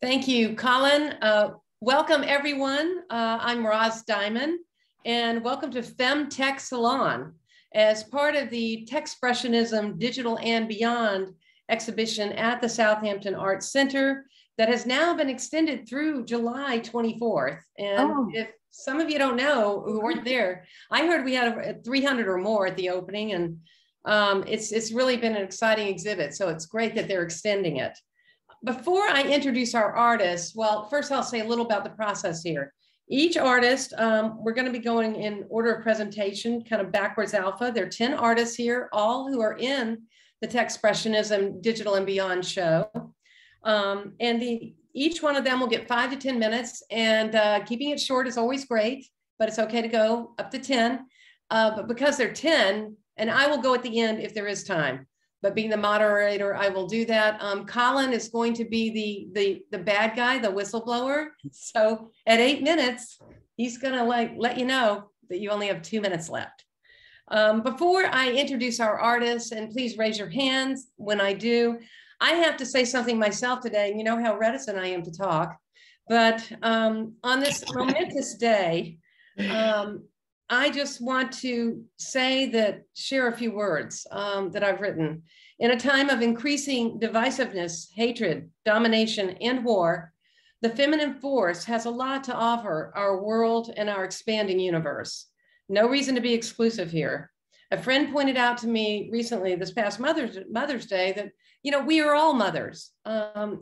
Thank you, Colin. Welcome, everyone. I'm Roz Dimon, and welcome to Femme Tech Salon. As part of the Techspressionism Digital and Beyond exhibition at the Southampton Arts Center that has now been extended through July 24th. And if some of you don't know who weren't there, I heard we had 300 or more at the opening, and it's really been an exciting exhibit. So it's great that they're extending it. Before I introduce our artists, well, first I'll say a little about the process here. Each artist, we're going to be going in order of presentation, kind of backwards alpha. There are 10 artists here, all who are in the Techspressionism Digital and Beyond show. Each one of them will get 5 to 10 minutes, and keeping it short is always great, but it's okay to go up to 10. But because they're 10, and I will go at the end if there is time. But being the moderator, I will do that. Colin is going to be the bad guy, the whistleblower. So at 8 minutes, he's gonna let you know that you only have 2 minutes left. Before I introduce our artists, and please raise your hands when I do, I have to say something myself today. You know how reticent I am to talk, but on this momentous day, I just want to share a few words that I've written. In a time of increasing divisiveness, hatred, domination, and war, the feminine force has a lot to offer our world and our expanding universe. No reason to be exclusive here. A friend pointed out to me recently, this past Mother's Day, that, you know, we are all mothers.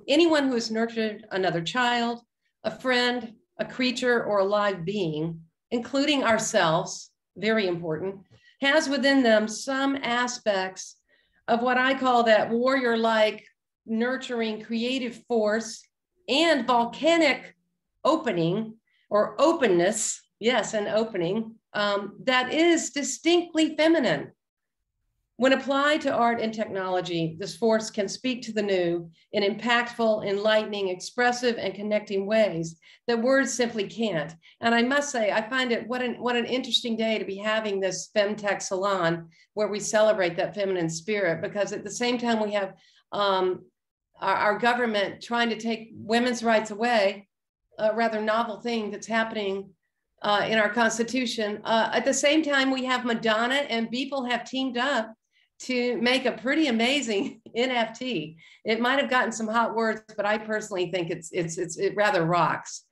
Anyone who has nurtured another child, a friend, a creature, or a live being, including ourselves, very important, has within them some aspects of what I call that warrior-like, nurturing, creative force and volcanic opening or openness, yes, an opening, that is distinctly feminine. When applied to art and technology, this force can speak to the new in impactful, enlightening, expressive, and connecting ways that words simply can't. And I must say, I find it what an interesting day to be having this FemTech Salon where we celebrate that feminine spirit, because at the same time we have our government trying to take women's rights away, a rather novel thing that's happening in our Constitution. At the same time, we have Madonna and Beeple have teamed up to make a pretty amazing NFT. It might have gotten some hot words, but I personally think it rather rocks.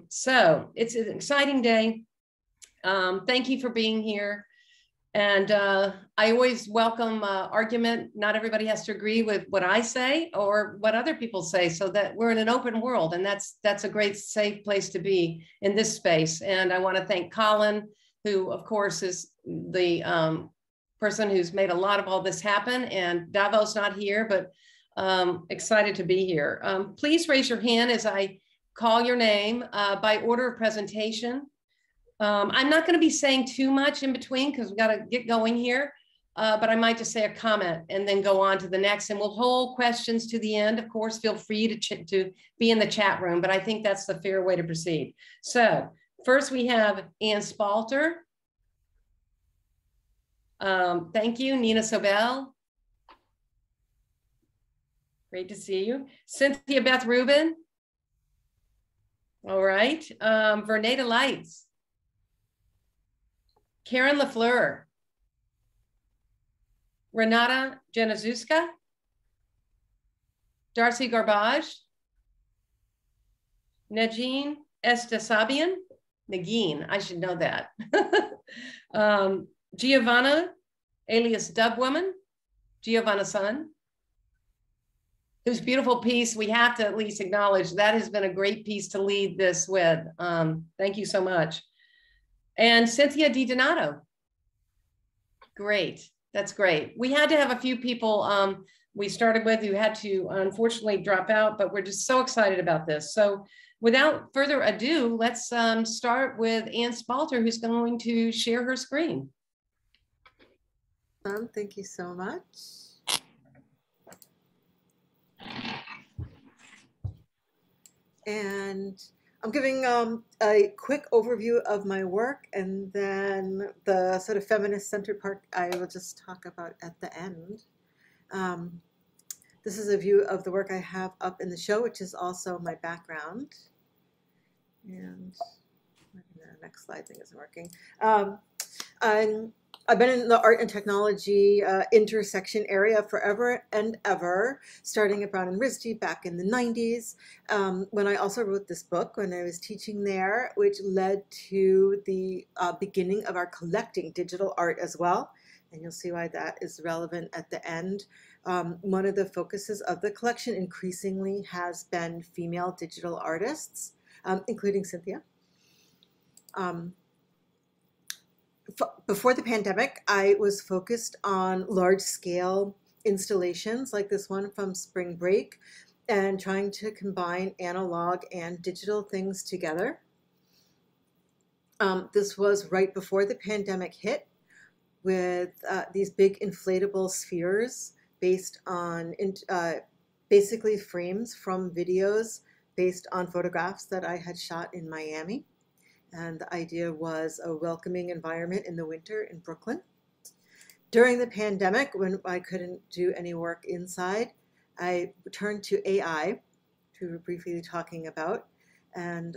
So it's an exciting day. Thank you for being here. And I always welcome argument. Not everybody has to agree with what I say or what other people say, so that we're in an open world, and that's a great safe place to be in this space. And I want to thank Colin, who of course is the person who's made a lot of all this happen, and Davo's not here, but excited to be here. Please raise your hand as I call your name by order of presentation. I'm not going to be saying too much in between because we've got to get going here, but I might just say a comment and then go on to the next, and we'll hold questions to the end. Of course, feel free to be in the chat room, but I think that's the fair way to proceed. So first we have Ann Spalter. Thank you, Nina Sobel. Great to see you. Cynthia Beth Rubin. All right. Verneda Lights. Karen Lafleur. Renata Januszewska. Darcy Garbage. Negin Estasabian. Negin, I should know that. Giovanna, alias Dubwoman, Giovanna Sun, whose beautiful piece we have to at least acknowledge. That has been a great piece to lead this with. Thank you so much. And Cynthia Di Donato. Great, that's great. We had to have a few people we started with who had to unfortunately drop out, but we're just so excited about this. So without further ado, let's start with Ann Spalter, who's going to share her screen. Thank you so much. And I'm giving a quick overview of my work, and then the sort of feminist-centered part I will just talk about at the end. This is a view of the work I have up in the show, which is also my background. And the next slide thing isn't working. I've been in the art and technology intersection area forever and ever, starting at Brown and RISD back in the 90s, when I also wrote this book when I was teaching there, which led to the beginning of our collecting digital art as well. And you'll see why that is relevant at the end. One of the focuses of the collection increasingly has been female digital artists, including Cynthia. Before the pandemic, I was focused on large-scale installations like this one from Spring Break and trying to combine analog and digital things together. This was right before the pandemic hit, with these big inflatable spheres based on basically frames from videos based on photographs that I had shot in Miami. And the idea was a welcoming environment in the winter in Brooklyn. During the pandemic, when I couldn't do any work inside, I turned to AI, which we were briefly talking about. And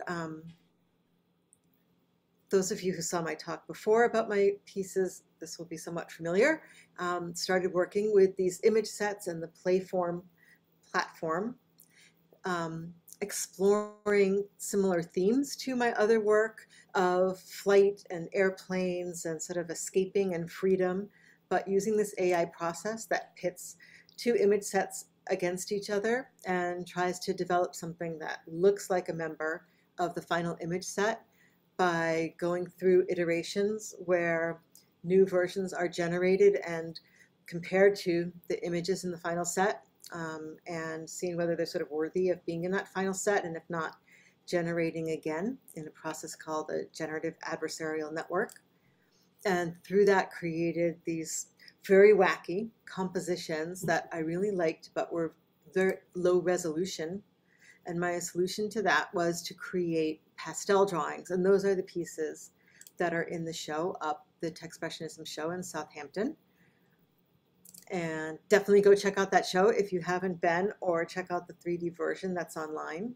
those of you who saw my talk before about my pieces, this will be somewhat familiar, started working with these image sets and the Playform platform, exploring similar themes to my other work of flight and airplanes and sort of escaping and freedom, but using this AI process that pits two image sets against each other and tries to develop something that looks like a member of the final image set by going through iterations where new versions are generated and compared to the images in the final set, and seeing whether they're sort of worthy of being in that final set, and if not, generating again in a process called a generative adversarial network. And through that created these very wacky compositions that I really liked, but were very low resolution. And my solution to that was to create pastel drawings. And those are the pieces that are in the show up the Techspressionism show in Southampton. And definitely go check out that show if you haven't been, or check out the 3D version that's online.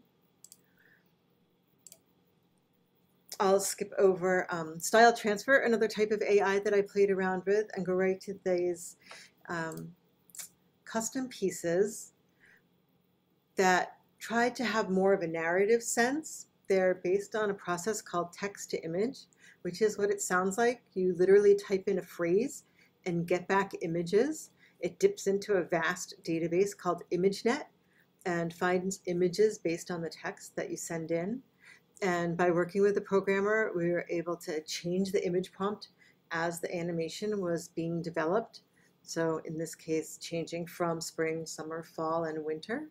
I'll skip over style transfer, another type of AI that I played around with, and go right to these custom pieces that tried to have more of a narrative sense. They're based on a process called text to image, which is what it sounds like. You literally type in a phrase and get back images. It dips into a vast database called ImageNet and finds images based on the text that you send in. And by working with the programmer, we were able to change the image prompt as the animation was being developed. So in this case, changing from spring, summer, fall, and winter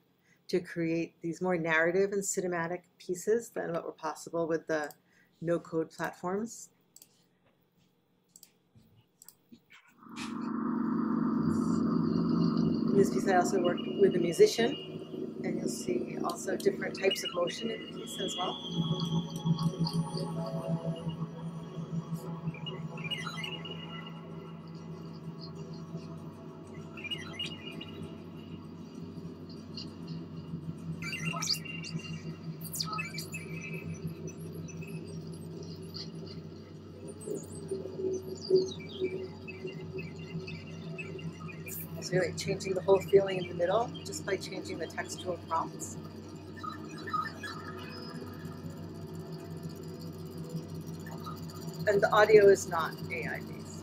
to create these more narrative and cinematic pieces than what were possible with the no-code platforms. In this piece, I also worked with a musician, and you'll see also different types of motion in the piece as well. It's really changing the whole feeling in the middle just by changing the textual prompts. And the audio is not AI based.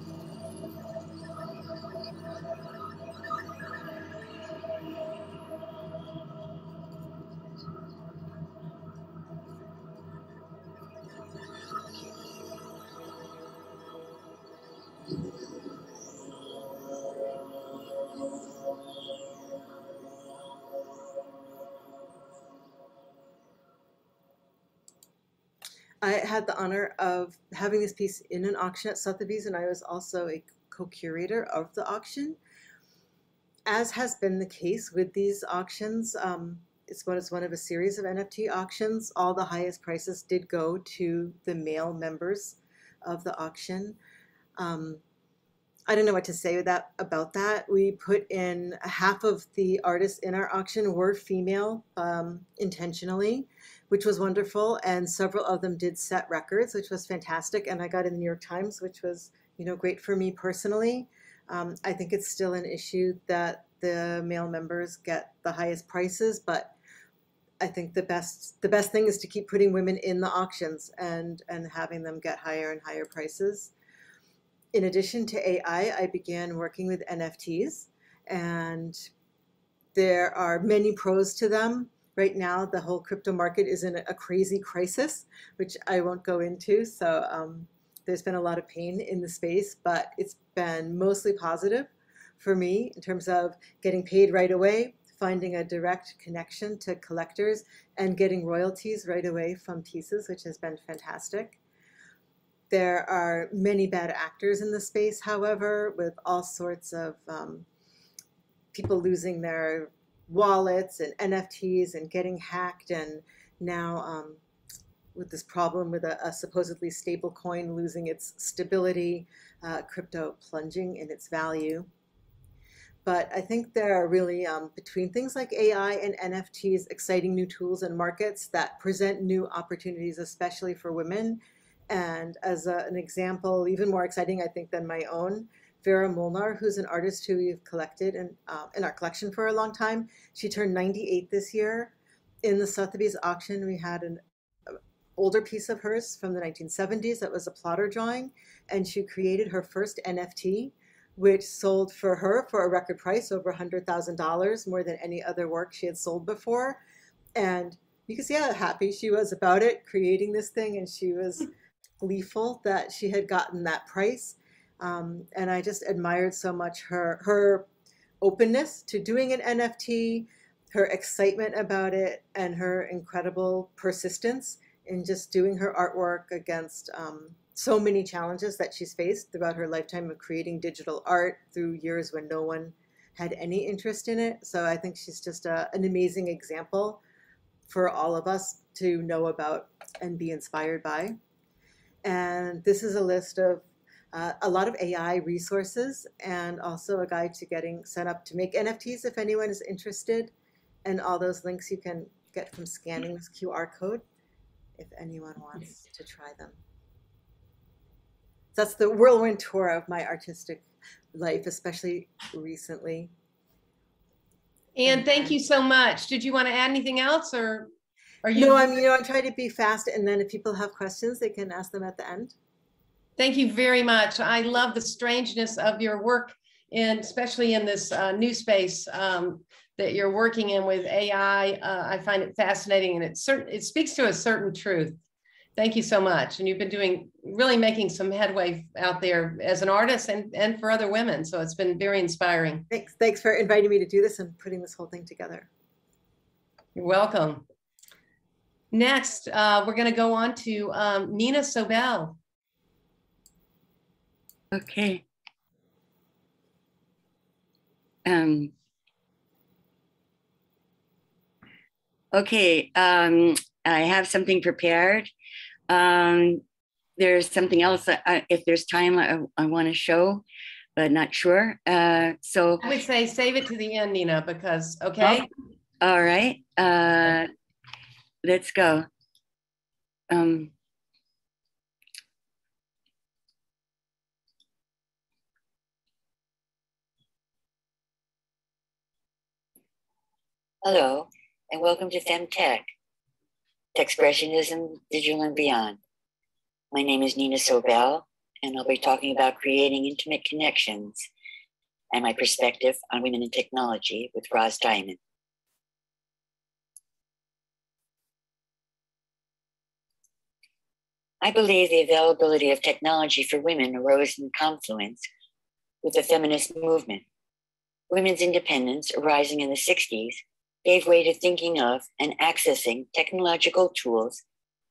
I had the honor of having this piece in an auction at Sotheby's, and I was also a co-curator of the auction. As has been the case with these auctions, it's one of a series of NFT auctions. All the highest prices did go to the male members of the auction. I don't know what to say about that. We put in half of the artists in our auction were female intentionally, which was wonderful. And several of them did set records, which was fantastic. And I got in the New York Times, which was, great for me personally. I think it's still an issue that the male members get the highest prices, but I think the best thing is to keep putting women in the auctions and having them get higher and higher prices. In addition to AI, I began working with NFTs, and there are many pros to them. Right now, the whole crypto market is in a crazy crisis, which I won't go into. So there's been a lot of pain in the space, but it's been mostly positive for me in terms of getting paid right away, finding a direct connection to collectors, and getting royalties right away from pieces, which has been fantastic. There are many bad actors in the space, however, with all sorts of people losing their wallets and NFTs and getting hacked, and now with this problem with a supposedly stable coin losing its stability, crypto plunging in its value. But I think there are really, between things like AI and NFTs, exciting new tools and markets that present new opportunities, especially for women. And as an example, even more exciting, I think, than my own, Vera Mona, who's an artist who we've collected in our collection for a long time. She turned 98 this year. In the Sotheby's auction, we had an older piece of hers from the 1970s that was a plotter drawing, and she created her first NFT, which sold for her for a record price over $100,000, more than any other work she had sold before. And you can see how happy she was about it, creating this thing, and she was gleeful that she had gotten that price. And I just admired so much her openness to doing an NFT, her excitement about it, and her incredible persistence in just doing her artwork against so many challenges that she's faced throughout her lifetime of creating digital art through years when no one had any interest in it. So I think she's just an amazing example for all of us to know about and be inspired by. And this is a list of a lot of AI resources, and also a guide to getting set up to make NFTs if anyone is interested. And all those links you can get from scanning this QR code if anyone wants to try them. That's the whirlwind tour of my artistic life, especially recently. And thank you so much. Did you want to add anything else, or are you? No, I'm trying to be fast, and then if people have questions, they can ask them at the end. Thank you very much. I love the strangeness of your work, and especially in this new space that you're working in with AI. I find it fascinating, and it speaks to a certain truth. Thank you so much. And you've been really making some headway out there as an artist and for other women. So it's been very inspiring. Thanks for inviting me to do this and putting this whole thing together. You're welcome. Next, we're going to go on to Nina Sobel. Okay. Okay, I have something prepared. There's something else if there's time I want to show, but not sure. So I would say save it to the end, Nina, because, okay. Oh, all right, let's go. Hello, and welcome to Femme Tech, Techspressionism Digital and Beyond. My name is Nina Sobel, and I'll be talking about creating intimate connections and my perspective on women in technology with Roz Dimon. I believe the availability of technology for women arose in confluence with the feminist movement. Women's independence, arising in the 60s, gave way to thinking of and accessing technological tools,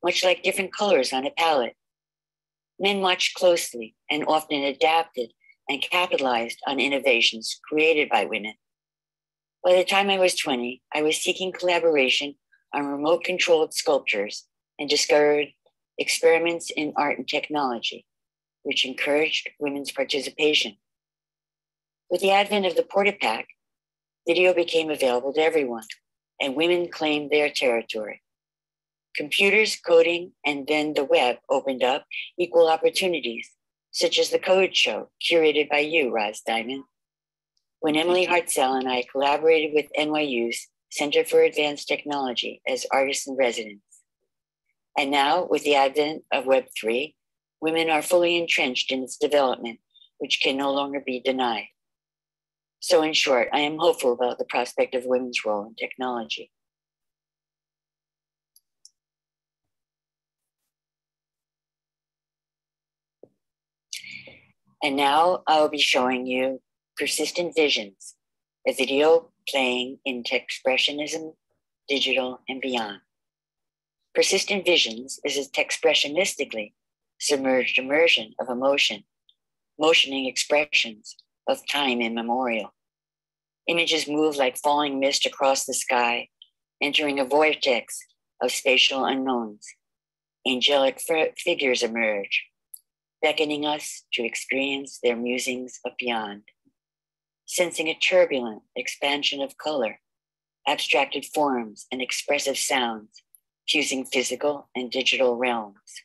much like different colors on a palette. Men watched closely and often adapted and capitalized on innovations created by women. By the time I was 20, I was seeking collaboration on remote-controlled sculptures and discovered experiments in art and technology, which encouraged women's participation With the advent of the Portapack, video became available to everyone, and women claimed their territory. Computers, coding, and then the web opened up equal opportunities, such as the Code Show, curated by you, Roz Dimon, when Emily Hartzell and I collaborated with NYU's Center for Advanced Technology as artists in residence. And now, with the advent of Web3, women are fully entrenched in its development, which can no longer be denied. So in short, I am hopeful about the prospect of women's role in technology. And now I'll be showing you Persistent Visions, a video playing in Techspressionism Digital and beyond. Persistent Visions is a Techspressionistically submerged immersion of emotion, motioning expressions of time immemorial. Images move like falling mist across the sky, entering a vortex of spatial unknowns. Angelic figures emerge, beckoning us to experience their musings of beyond. Sensing a turbulent expansion of color, abstracted forms, and expressive sounds, fusing physical and digital realms.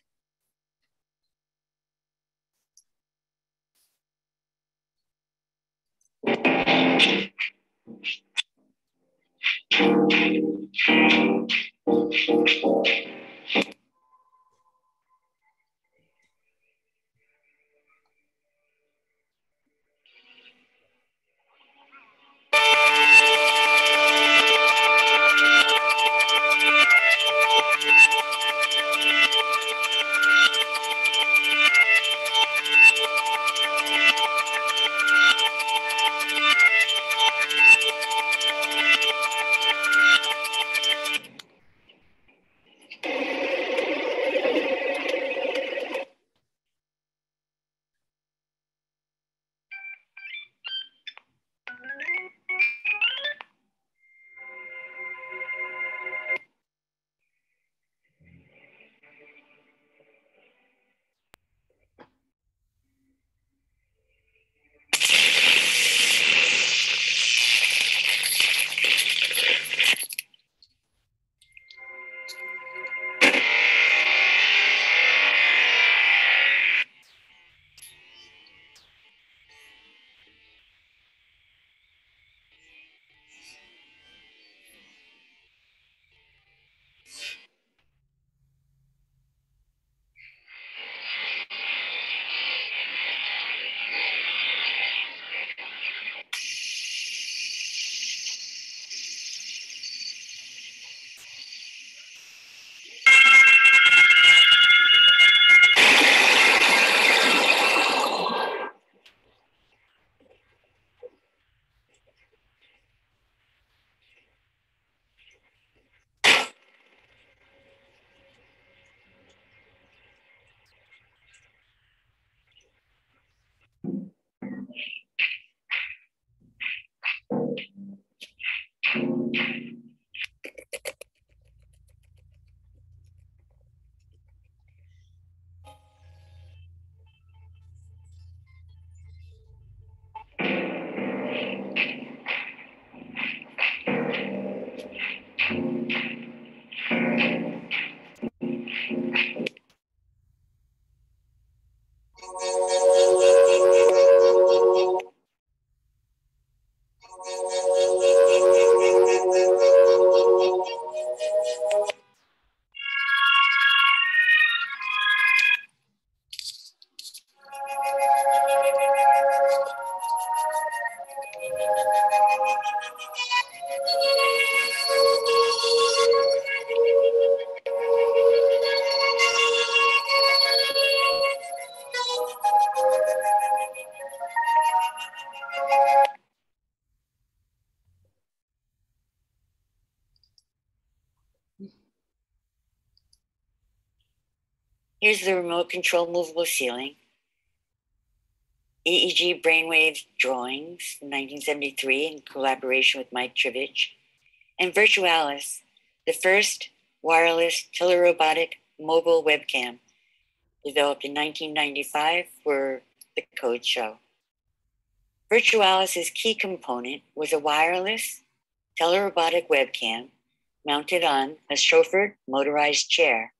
Here's the remote control movable ceiling. EEG brainwave drawings from 1973 in collaboration with Mike Trivich. And Virtualis, the first wireless telerobotic mobile webcam developed in 1995 for the Code Show. Virtualis's key component was a wireless telerobotic webcam mounted on a chauffeured motorized chair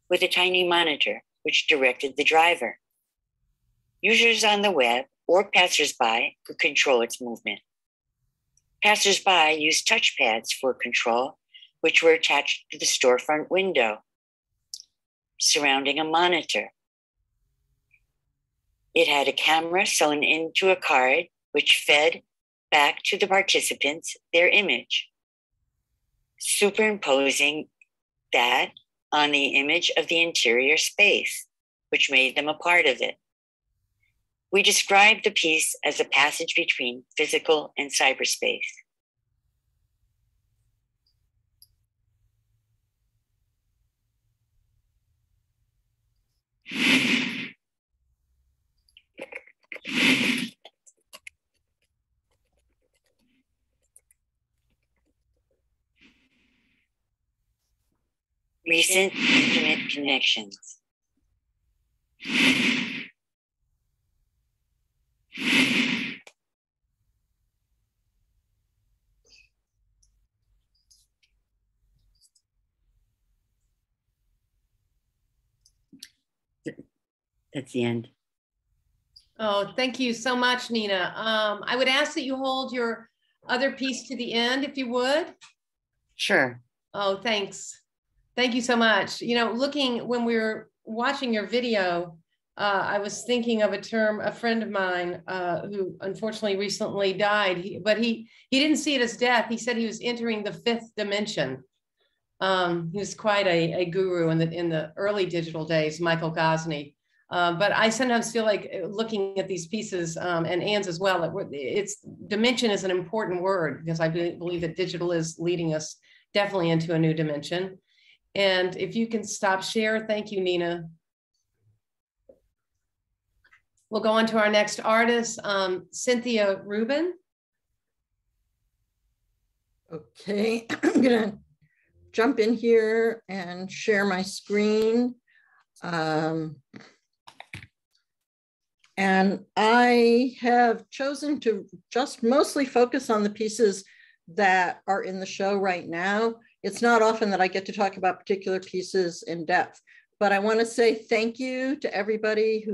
with a tiny monitor which directed the driver. Users on the web or passersby could control its movement. Passersby used touchpads for control, which were attached to the storefront window surrounding a monitor. It had a camera sewn into a card, which fed back to the participants their image, superimposing that on the image of the interior space, which made them a part of it. We described the piece as a passage between physical and cyberspace. Recent intimate connections. That's the end. Oh, thank you so much, Nina. I would ask that you hold your other piece to the end, if you would. Sure. Oh, thanks. Thank you so much. You know, when we were watching your video, I was thinking of a term, a friend of mine who unfortunately recently died, but he didn't see it as death. He said he was entering the fifth dimension. He was quite a guru in the early digital days, Michael Gosney. But I sometimes feel like looking at these pieces, and Anne's as well, it's dimension is an important word, because I believe that digital is leading us definitely into a new dimension. And if you can stop share, thank you, Nina. We'll go on to our next artist, Cynthia Rubin. Okay, I'm gonna jump in here and share my screen. And I have chosen to just mostly focus on the pieces that are in the show right now. It's not often that I get to talk about particular pieces in depth, but I want to say thank you to everybody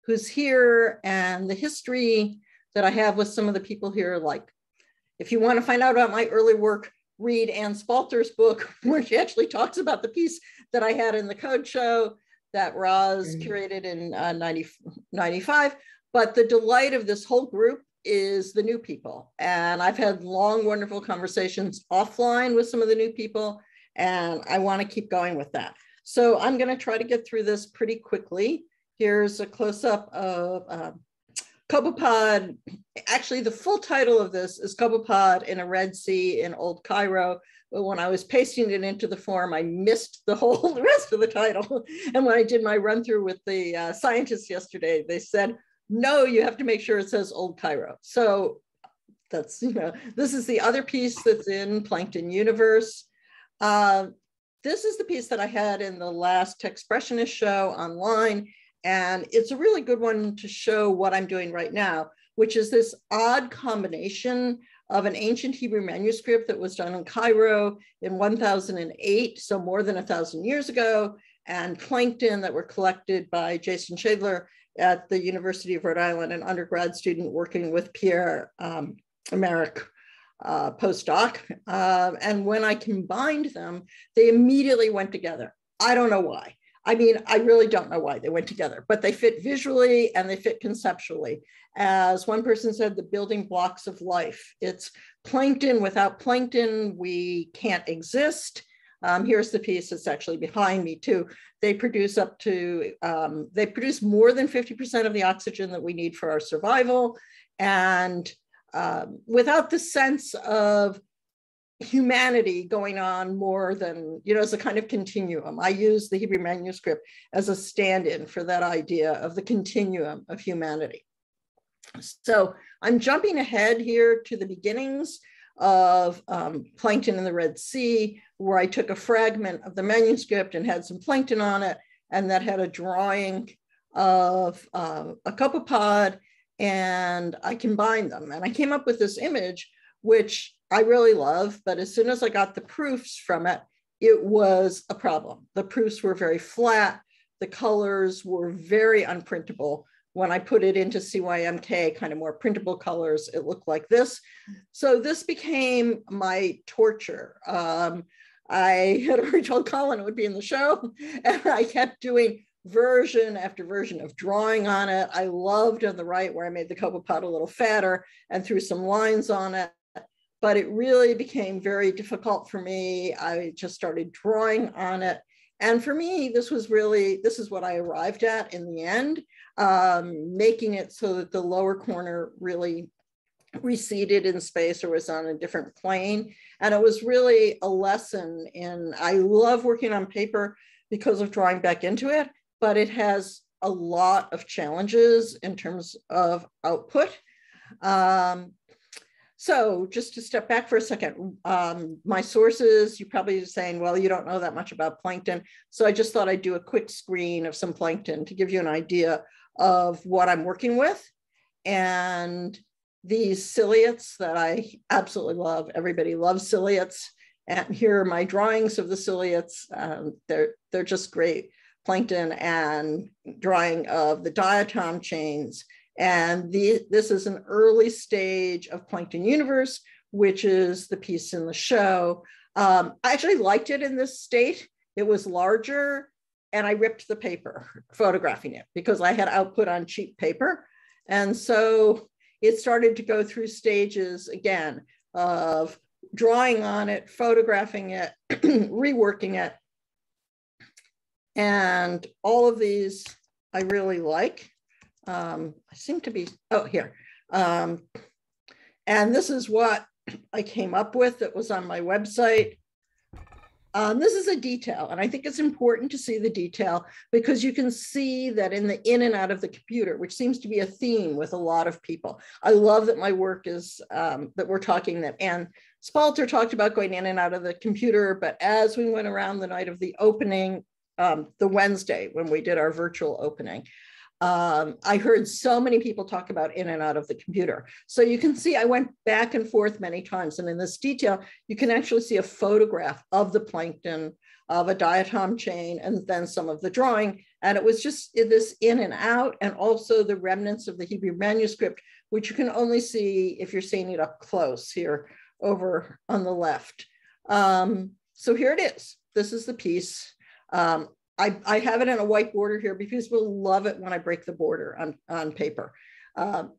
who's here, and the history that I have with some of the people here. Like, if you want to find out about my early work, read Anne Spalter's book, where she actually talks about the piece that I had in the Code Show that Roz curated in 95. But the delight of this whole group is the new people. And I've had long, wonderful conversations offline with some of the new people, and I want to keep going with that. So I'm going to try to get through this pretty quickly. Here's a close-up of Copepod. Actually, the full title of this is Copepod in a Red Sea in Old Cairo. But when I was pasting it into the form, I missed the rest of the title. And when I did my run through with the scientists yesterday, they said, no, you have to make sure it says Old Cairo. So that's, this is the other piece that's in Plankton Universe. This is the piece that I had in the last Techspressionist show online. And it's a really good one to show what I'm doing right now, which is this odd combination of an ancient Hebrew manuscript that was done in Cairo in 1008, so more than 1,000 years ago, and plankton that were collected by Jason Shadler at the University of Rhode Island, an undergrad student working with Pierre Emerick postdoc. And when I combined them, they immediately went together. I don't know why. I mean, I really don't know why they went together, but they fit visually and they fit conceptually. As one person said, the building blocks of life. It's plankton. Without plankton, we can't exist. Here's the piece that's actually behind me too. They produce more than 50% of the oxygen that we need for our survival. And without the sense of humanity going on more than, as a kind of continuum. I use the Hebrew manuscript as a stand-in for that idea of the continuum of humanity. So I'm jumping ahead here to the beginnings of Plankton in the Red Sea, where I took a fragment of the manuscript and had some plankton on it, and that had a drawing of a copepod and I combined them. And I came up with this image, which I really love, but as soon as I got the proofs from it, it was a problem. The proofs were very flat. The colors were very unprintable. When I put it into CYMK, kind of more printable colors, it looked like this. So this became my torture. I had already told Colin it would be in the show, and I kept doing version after version of drawing on it. I loved on the right where I made the copepod a little fatter and threw some lines on it, but it really became very difficult for me. I just started drawing on it. And for me, this is what I arrived at in the end, making it so that the lower corner really receded in space or was on a different plane. And it was really a lesson in, I love working on paper because of drawing back into it, but it has a lot of challenges in terms of output. So just to step back for a second, my sources, you're probably saying, well, you don't know that much about plankton. So I just thought I'd do a quick screen of some plankton to give you an idea of what I'm working with. And these ciliates that I absolutely love. Everybody loves ciliates. And here are my drawings of the ciliates. They're just great. Plankton and drawing of the diatom chains. And this is an early stage of Plankton Universe, which is the piece in the show. I actually liked it in this state. It was larger, and I ripped the paper photographing it because I had output on cheap paper. And so it started to go through stages again of drawing on it, photographing it, reworking it. And all of these I really like. I seem to be, oh, here. And this is what I came up with that was on my website. This is a detail, and I think it's important to see the detail because you can see that in the in and out of the computer, which seems to be a theme with a lot of people. I love that my work is, that we're talking that Anne Spalter talked about going in and out of the computer, but as we went around the night of the opening, the Wednesday when we did our virtual opening, I heard so many people talk about in and out of the computer. So you can see I went back and forth many times. And in this detail, you can actually see a photograph of the plankton, of a diatom chain, and then some of the drawing. And it was just this in and out, and also the remnants of the Hebrew manuscript, which you can only see if you're seeing it up close here over on the left. So here it is. This is the piece. I have it in a white border here because people love it when I break the border on paper.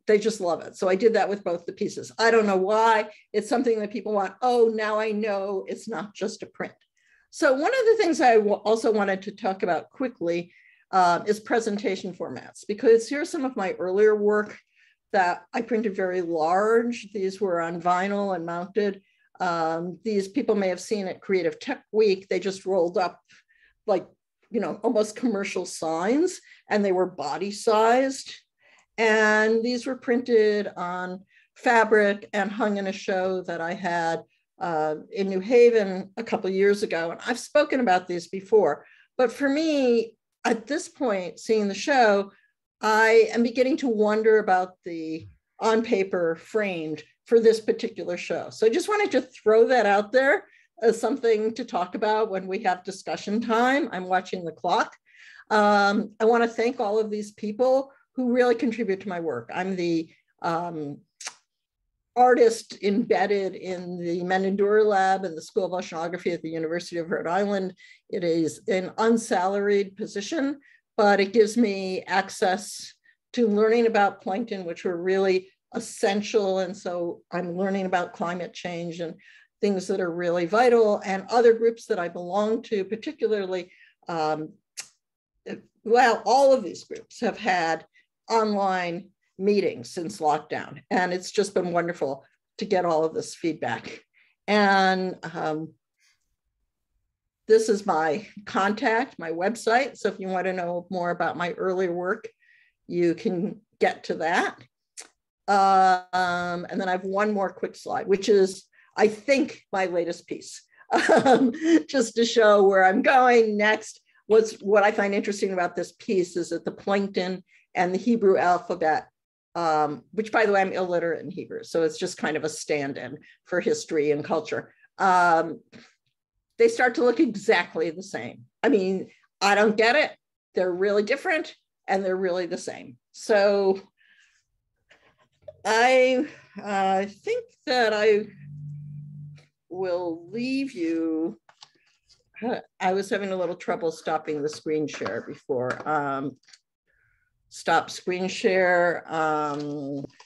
They just love it. So I did that with both the pieces. I don't know why. It's something that people want. Oh, now I know it's not just a print. So one of the things I also wanted to talk about quickly is presentation formats, because here's some of my earlier work that I printed very large. These were on vinyl and mounted. These people may have seen at Creative Tech Week. They just rolled up like, you know, almost commercial signs, and they were body sized. And these were printed on fabric and hung in a show that I had in New Haven a couple of years ago. And I've spoken about these before, but for me, at this point, seeing the show, I am beginning to wonder about the on paper framed for this particular show. So I just wanted to throw that out there as something to talk about when we have discussion time. I'm watching the clock. I want to thank all of these people who really contribute to my work. I'm the artist embedded in the Menendura Lab in the School of Oceanography at the University of Rhode Island. It is an unsalaried position, but it gives me access to learning about plankton, which were really essential. And so I'm learning about climate change and things that are really vital, and other groups that I belong to, particularly, well, all of these groups have had online meetings since lockdown, and it's just been wonderful to get all of this feedback. And this is my contact, my website. So if you want to know more about my earlier work, you can get to that. And then I have one more quick slide, which is, I think, my latest piece, just to show where I'm going next. What I find interesting about this piece is that the plankton and the Hebrew alphabet which by the way, I'm illiterate in Hebrew. So it's just kind of a stand-in for history and culture. They start to look exactly the same. I mean, I don't get it. They're really different and they're really the same. So I think that I will leave you. I was having a little trouble stopping the screen share before. Stop screen share.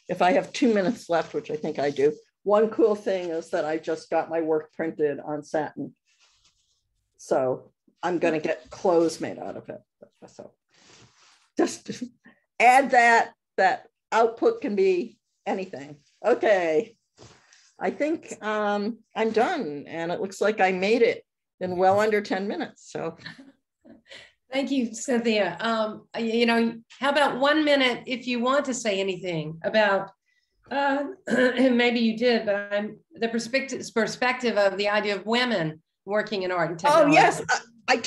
If I have 2 minutes left, which I think I do, one cool thing is that I just got my work printed on satin. So I'm going to get clothes made out of it. So just add that output can be anything. Okay. I think I'm done, and it looks like I made it in well under 10 minutes. So thank you, Cynthia. You know, how about 1 minute if you want to say anything about, maybe you did, but I'm the perspective of the idea of women working in art and technology. Oh yes, I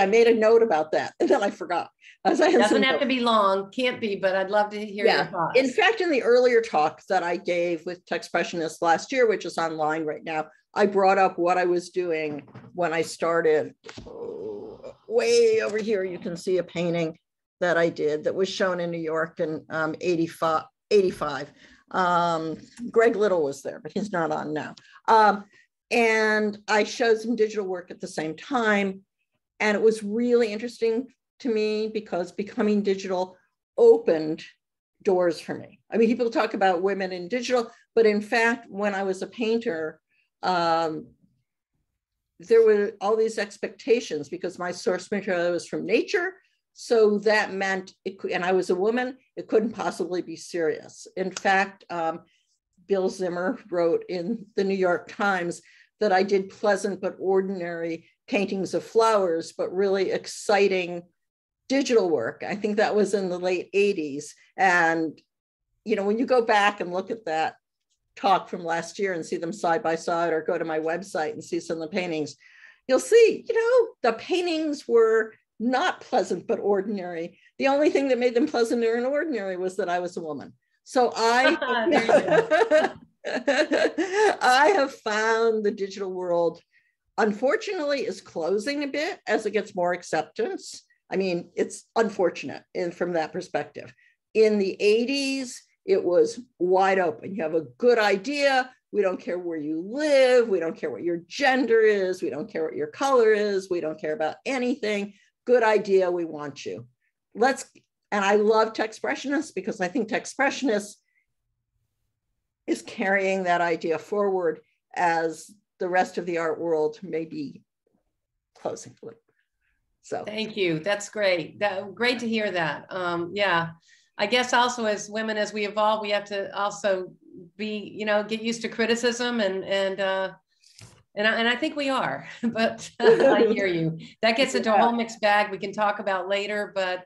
made a note about that, and then I forgot. Doesn't have to be long, can't be, but I'd love to hear your thoughts. In fact, in the earlier talk that I gave with Techspressionist last year, which is online right now, I brought up what I was doing when I started. Way over here, you can see a painting that I did that was shown in New York in 85. Greg Little was there, but he's not on now. And I showed some digital work at the same time. And it was really interesting to me because becoming digital opened doors for me. I mean, people talk about women in digital, but in fact, when I was a painter, there were all these expectations because my source material was from nature. So that meant, and I was a woman, it couldn't possibly be serious. In fact, Bill Zimmer wrote in the New York Times that I did pleasant but ordinary paintings of flowers, but really exciting digital work. I think that was in the late 80s. And, you know, when you go back and look at that talk from last year and see them side by side, or go to my website and see some of the paintings, you'll see, you know, the paintings were not pleasant but ordinary. The only thing that made them pleasant and ordinary was that I was a woman. So I have found the digital world, unfortunately, is closing a bit as it gets more acceptance. I mean, it's unfortunate from that perspective. In the 80s, it was wide open. You have a good idea. We don't care where you live. We don't care what your gender is. We don't care what your color is. We don't care about anything. Good idea. We want you. And I love Techspressionists because I think Techspressionists is carrying that idea forward as the rest of the art world may be closing. So thank you. That's great. Great to hear that. Yeah, I guess also as women, as we evolve, we have to also be, you know, get used to criticism and I think we are, but I hear you. That gets into a whole mixed bag we can talk about later, but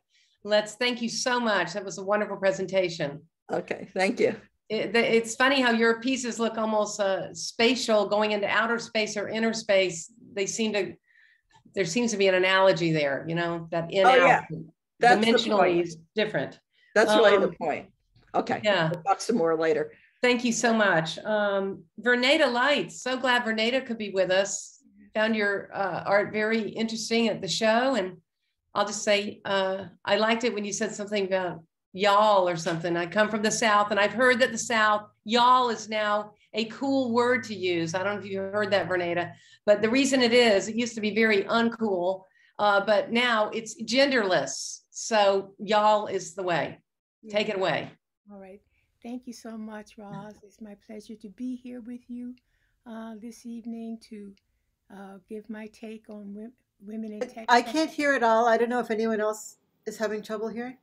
thank you so much. That was a wonderful presentation. Okay, thank you. It's funny how your pieces look almost spatial, going into outer space or inner space. There seems to be an analogy there, you know, that out dimensionally is different. That's really the point. Okay, yeah. We'll talk some more later. Thank you so much. Verneda Lights, so glad Verneda could be with us. Found your art very interesting at the show. And I'll just say, I liked it when you said something about y'all or something. I come from the South, and I've heard that the South, y'all is now a cool word to use. I don't know if you heard that, Verneda, but the reason it used to be very uncool, but now it's genderless. So y'all is the way. Yeah. Take it away. All right. Thank you so much, Roz. It's my pleasure to be here with you this evening to give my take on women in tech. I can't hear it all. I don't know if anyone else is having trouble hearing.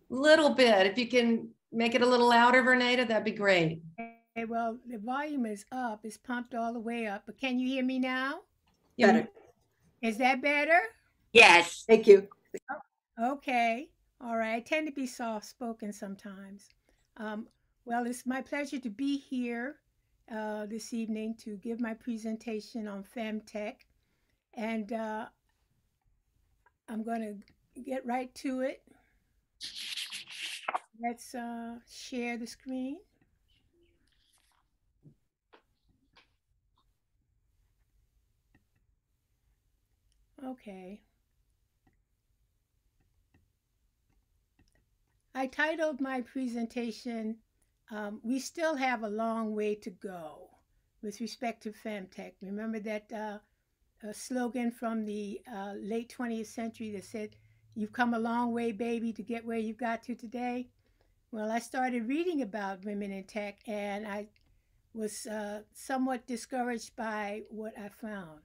Little bit. If you can make it a little louder, Verneda, that'd be great. Okay, well, the volume is up. It's pumped all the way up. But can you hear me now? Better. Is that better? Yes. Thank you. Okay. All right. I tend to be soft-spoken sometimes. Well, it's my pleasure to be here this evening to give my presentation on Femme Tech. And I'm going to get right to it. Let's share the screen. Okay. I titled my presentation, We Still Have a Long Way to Go with respect to Femtech. Remember that a slogan from the late 20th century that said, "You've come a long way, baby, to get where you've got to today"? Well, I started reading about women in tech, and I was somewhat discouraged by what I found.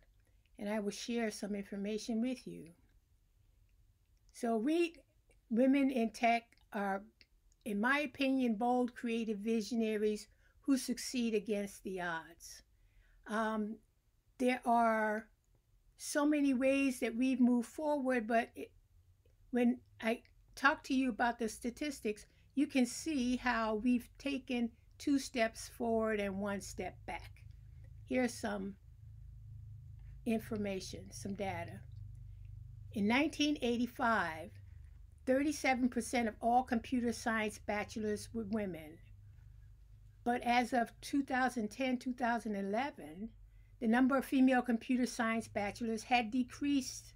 And I will share some information with you. So, women in tech are, in my opinion, bold, creative visionaries who succeed against the odds. There are so many ways that we've moved forward, but when I talk to you about the statistics, you can see how we've taken 2 steps forward and 1 step back. Here's some information, some data. In 1985, 37% of all computer science bachelors were women. But as of 2010, 2011, the number of female computer science bachelors had decreased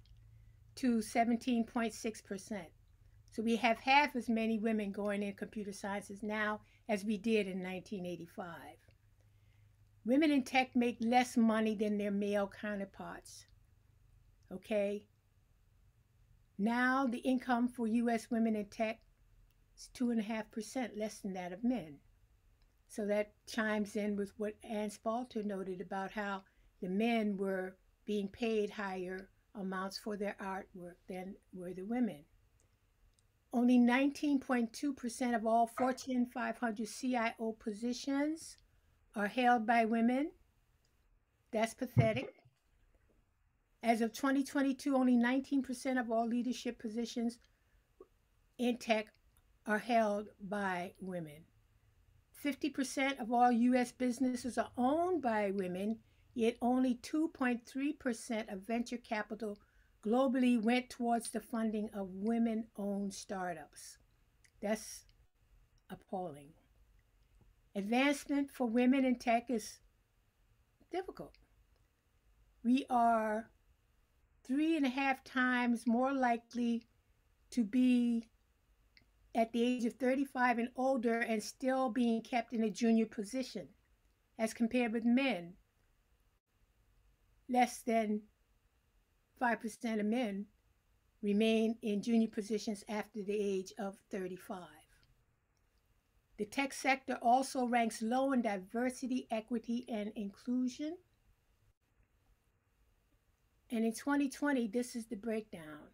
to 17.6%. So we have half as many women going in computer sciences now as we did in 1985. Women in tech make less money than their male counterparts. Okay? Now the income for U.S. women in tech is 2.5% less than that of men. So that chimes in with what Ann Spalter noted about how the men were being paid higher amounts for their artwork than were the women. Only 19.2% of all Fortune 500 CIO positions are held by women. That's pathetic. As of 2022, only 19% of all leadership positions in tech are held by women. 50% of all U.S. businesses are owned by women, yet only 2.3% of venture capital globally went towards the funding of women-owned startups. That's appalling. Advancement for women in tech is difficult. We are 3.5 times more likely to be at the age of 35 and older and still being kept in a junior position as compared with men. Less than 5% of men remain in junior positions after the age of 35. The tech sector also ranks low in diversity, equity, and inclusion. And in 2020, this is the breakdown.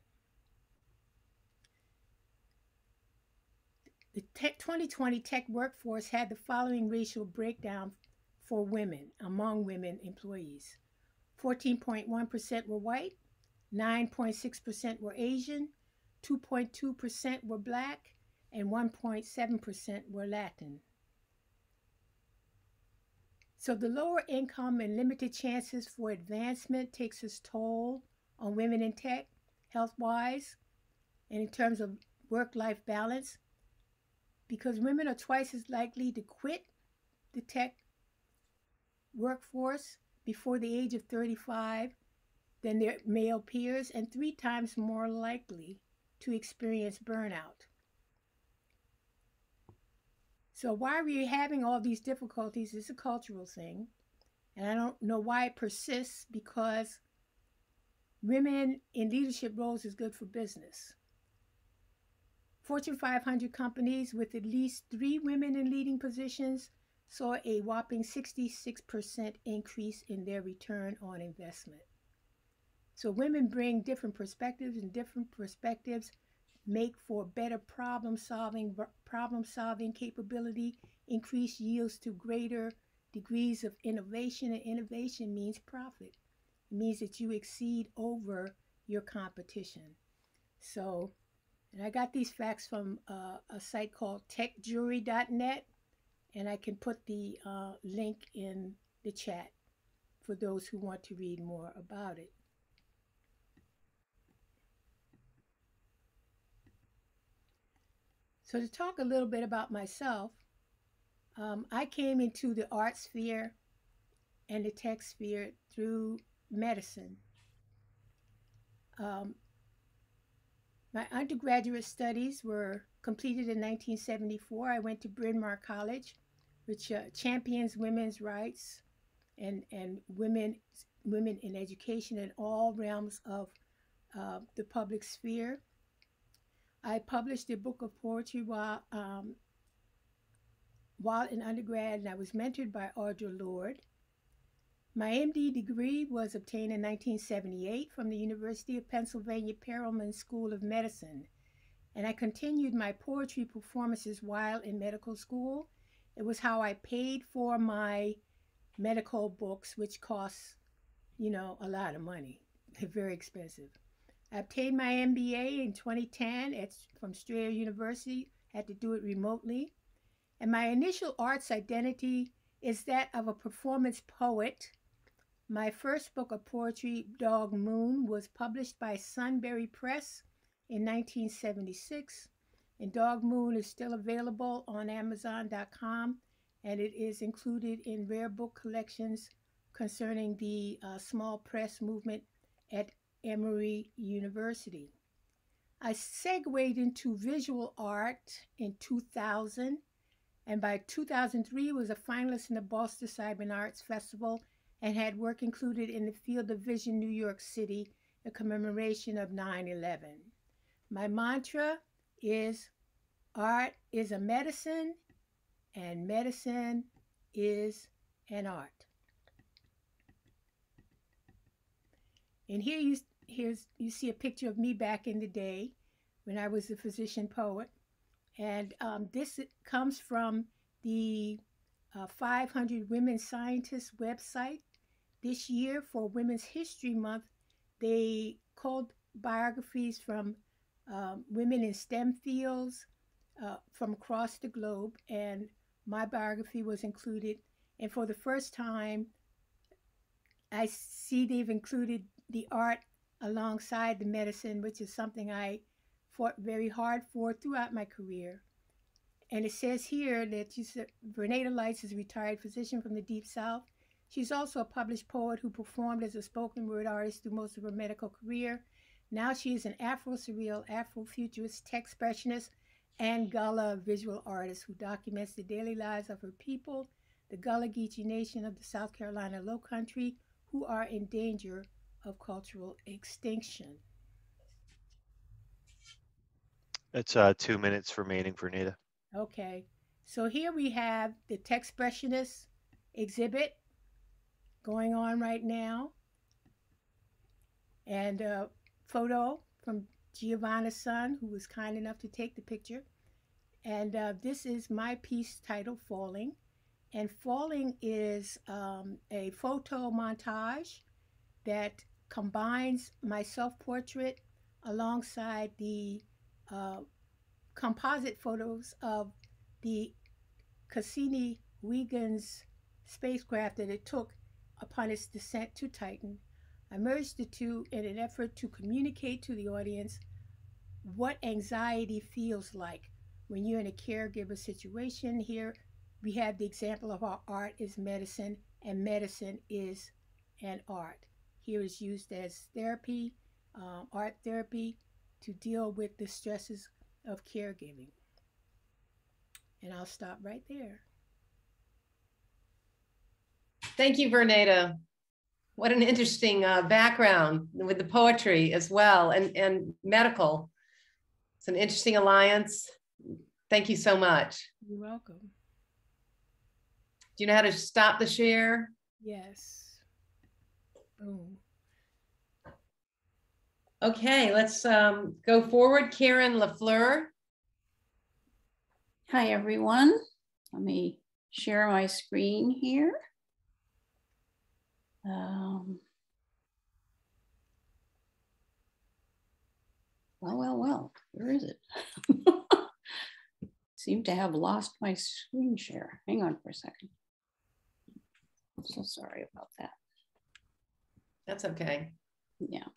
The 2020 tech workforce had the following racial breakdown for women, among women employees. 14.1% were white, 9.6% were Asian, 2.2% were Black, and 1.7% were Latin. So the lower income and limited chances for advancement takes its toll on women in tech, health-wise, and in terms of work-life balance, because women are twice as likely to quit the tech workforce before the age of 35 than their male peers, and 3 times more likely to experience burnout. So why are we having all these difficulties? It's a cultural thing, and I don't know why it persists, because women in leadership roles is good for business. Fortune 500 companies with at least 3 women in leading positions saw a whopping 66% increase in their return on investment. So women bring different perspectives, and different perspectives make for better problem solving capability, increased yields to greater degrees of innovation, and innovation means profit. It means that you exceed over your competition. So, and I got these facts from a site called techjury.net, and I can put the link in the chat for those who want to read more about it. So to talk a little bit about myself, I came into the art sphere and the tech sphere through medicine. My undergraduate studies were completed in 1974. I went to Bryn Mawr College, which champions women's rights and women in education in all realms of the public sphere. I published a book of poetry while in undergrad, and I was mentored by Audre Lorde. My MD degree was obtained in 1978 from the University of Pennsylvania Perelman School of Medicine, and I continued my poetry performances while in medical school. It was how I paid for my medical books, which costs, a lot of money. They're very expensive. I obtained my MBA in 2010 from Strayer University. I had to do it remotely. And my initial arts identity is that of a performance poet. My first book of poetry, Dog Moon, was published by Sunbury Press in 1976. And Dog Moon is still available on Amazon.com, and it is included in rare book collections concerning the small press movement at Emory University. I segued into visual art in 2000, and by 2003 was a finalist in the Boston Cyber Arts Festival and had work included in the Field of Vision, New York City, in commemoration of 9/11. My mantra is art is a medicine and medicine is an art. And here you see a picture of me back in the day when I was a physician poet. And this comes from the 500 Women Scientists website. This year for Women's History Month, they called biographies from women in STEM fields from across the globe, and my biography was included. And for the first time, I see they've included the art alongside the medicine, which is something I fought very hard for throughout my career. And it says here that Verneda Lights is a retired physician from the Deep South. She's also a published poet who performed as a spoken word artist through most of her medical career. Now she is an Afro-surreal, Afro-futurist, Techspressionist, and Gullah visual artist who documents the daily lives of her people, the Gullah Geechee Nation of the South Carolina Lowcountry, who are in danger of cultural extinction. It's 2 minutes remaining for Nita. Okay, so here we have the Techspressionist exhibit going on right now, and a photo from Giovanna's son, who was kind enough to take the picture. And this is my piece titled Falling. And Falling is a photo montage that combines my self-portrait alongside the composite photos of the Cassini-Huygens spacecraft that it took upon its descent to Titan. I merged the two in an effort to communicate to the audience what anxiety feels like when you're in a caregiver situation. Here we have the example of how art is medicine and medicine is an art. Here is used as therapy, art therapy, to deal with the stresses of caregiving. And I'll stop right there. Thank you, Verneda. What an interesting background with the poetry as well, and medical. It's an interesting alliance. Thank you so much. You're welcome. Do you know how to stop the share? Yes. Boom. Okay, let's go forward. Karen LaFleur. Hi, everyone. Let me share my screen here. Well, where is it? Seem to have lost my screen share. Hang on for a second. I'm so sorry about that. That's okay. Yeah.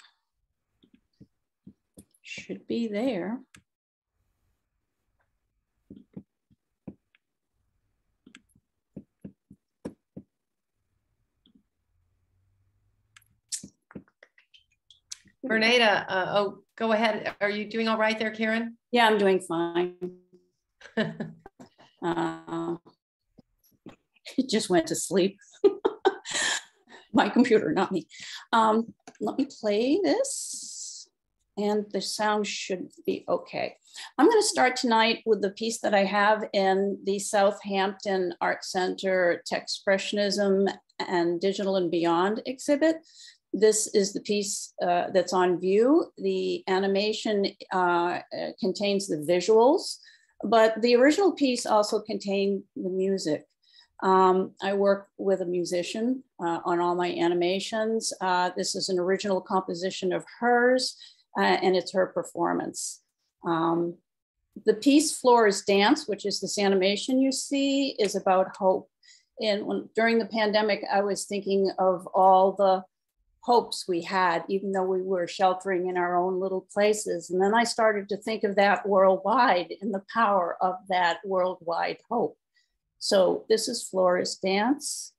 Should be there. Bernada, oh, go ahead. Are you doing all right there, Karen? Yeah, I'm doing fine. It just went to sleep. My computer, not me. Let me play this and the sound should be okay. I'm going to start tonight with the piece that I have in the Southampton Arts Center Techspressionism and Digital and Beyond exhibit. This is the piece that's on view. The animation contains the visuals, but the original piece also contained the music. I work with a musician on all my animations. This is an original composition of hers, and it's her performance. The piece Flora's Dance, which is this animation you see, is about hope. And during the pandemic, I was thinking of all the hopes we had, even though we were sheltering in our own little places. And then I started to think of that worldwide and the power of that worldwide hope. So this is Flora's Dance.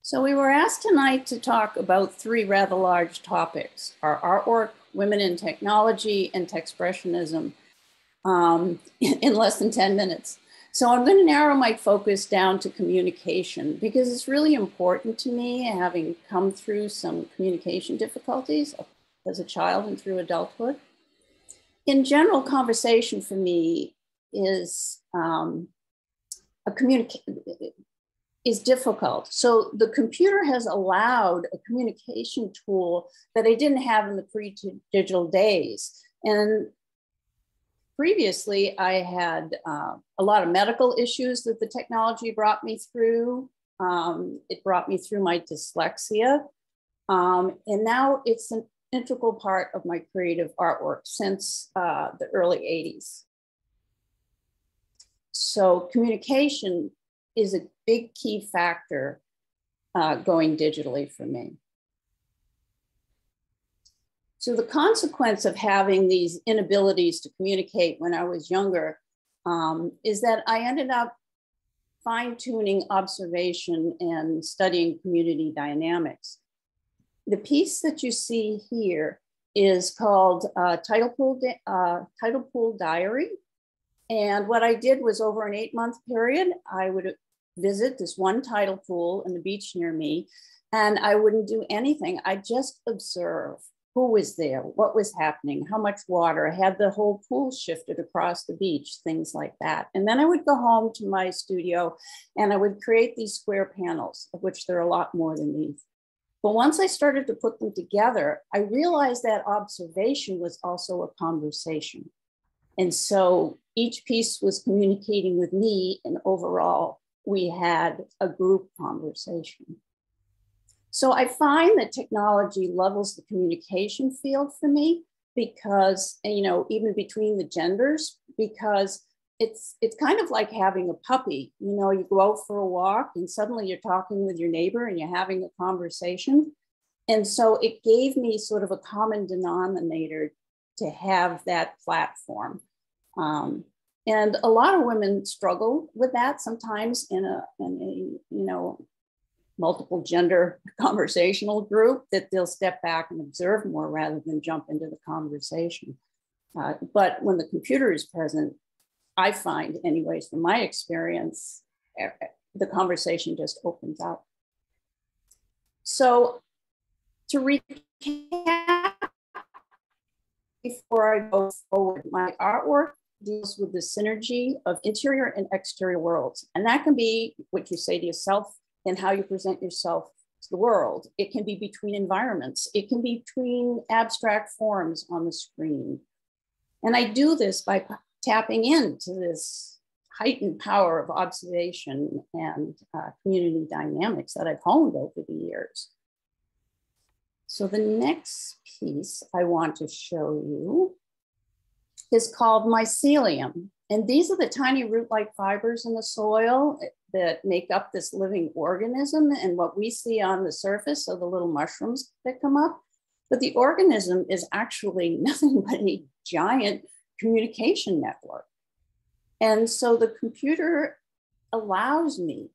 So we were asked tonight to talk about three rather large topics: our artwork, women in technology, and Techspressionism in less than 10 minutes. So I'm going to narrow my focus down to communication because it's really important to me, having come through some communication difficulties as a child and through adulthood. In general, conversation for me is is difficult. So the computer has allowed a communication tool that I didn't have in the pre-digital days. And previously I had a lot of medical issues that the technology brought me through. It brought me through my dyslexia. And now it's an integral part of my creative artwork since the early 80s. So communication is a big key factor going digitally for me. So the consequence of having these inabilities to communicate when I was younger is that I ended up fine-tuning observation and studying community dynamics. The piece that you see here is called Tidal Pool Diary. And what I did was over an 8-month period, I would visit this one tidal pool in the beach near me, and I wouldn't do anything. I'd just observe who was there, what was happening, how much water, I had the whole pool shifted across the beach, things like that. And then I would go home to my studio and I would create these square panels, of which there are a lot more than these. But once I started to put them together, I realized that observation was also a conversation. And so each piece was communicating with me, and overall, we had a group conversation. So I find that technology levels the communication field for me because, you know, even between the genders, because it's kind of like having a puppy. You know, you go out for a walk and suddenly you're talking with your neighbor and you're having a conversation. And so it gave me sort of a common denominator to have that platform. And a lot of women struggle with that sometimes in a you know, multiple gender conversational group, that they'll step back and observe more rather than jump into the conversation. But when the computer is present, I find, anyways, from my experience, the conversation just opens up. So to recap, before I go forward, my artwork deals with the synergy of interior and exterior worlds. And that can be what you say to yourself and how you present yourself to the world. It can be between environments. It can be between abstract forms on the screen. And I do this by tapping into this heightened power of observation and community dynamics that I've honed over the years. So the next piece I want to show you is called Mycelium. And these are the tiny root-like fibers in the soil that make up this living organism. And what we see on the surface are the little mushrooms that come up. But the organism is actually nothing but a giant communication network. And so the computer allows me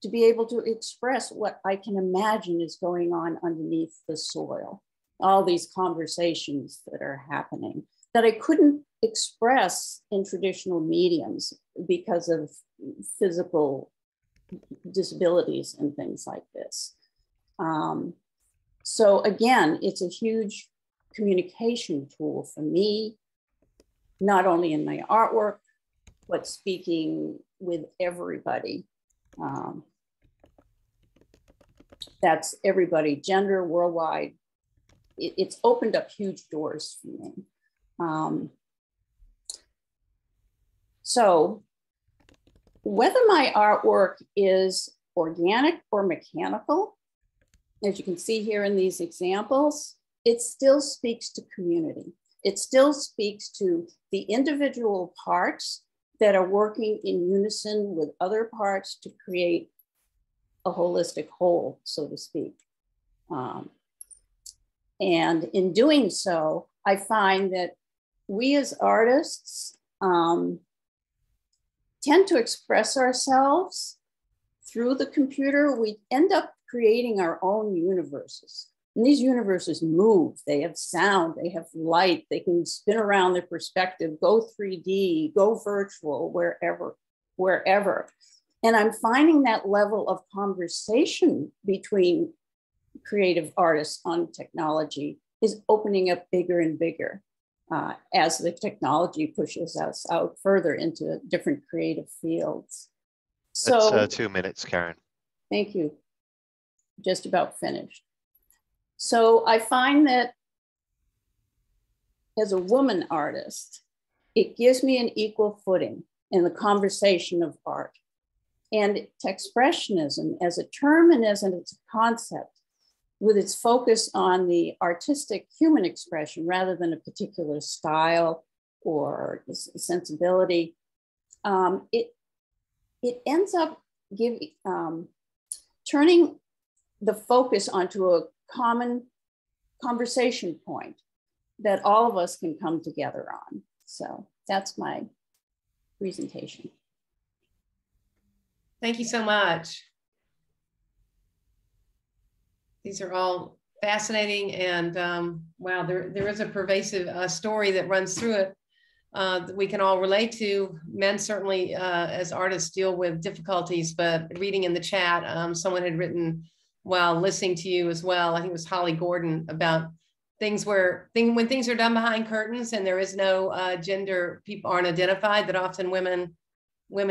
to be able to express what I can imagine is going on underneath the soil. All these conversations that are happening that I couldn't express in traditional mediums because of physical disabilities and things like this. So again, it's a huge communication tool for me, not only in my artwork, but speaking with everybody. That's everybody, gender, worldwide. It's opened up huge doors for me. So whether my artwork is organic or mechanical, as you can see here in these examples, it still speaks to community. It still speaks to the individual parts that are working in unison with other parts to create a holistic whole, so to speak. And in doing so, I find that we as artists tend to express ourselves through the computer. We end up creating our own universes. And these universes move, they have sound, they have light, they can spin around their perspective, go 3D, go virtual, wherever. And I'm finding that level of conversation between creative artists on technology is opening up bigger and bigger as the technology pushes us out further into different creative fields. So that's 2 minutes, Karen. Thank you. Just about finished. So I find that as a woman artist, it gives me an equal footing in the conversation of art. And Techspressionism as a term and as a concept, with its focus on the artistic human expression rather than a particular style or sensibility, it ends up turning the focus onto a common conversation point that all of us can come together on. So that's my presentation. Thank you so much. These are all fascinating, and wow, there is a pervasive story that runs through it that we can all relate to. Men certainly, as artists, deal with difficulties, but reading in the chat, someone had written while listening to you as well, I think it was Holly Gordon, about things when things are done behind curtains and there is no gender, people aren't identified, that often women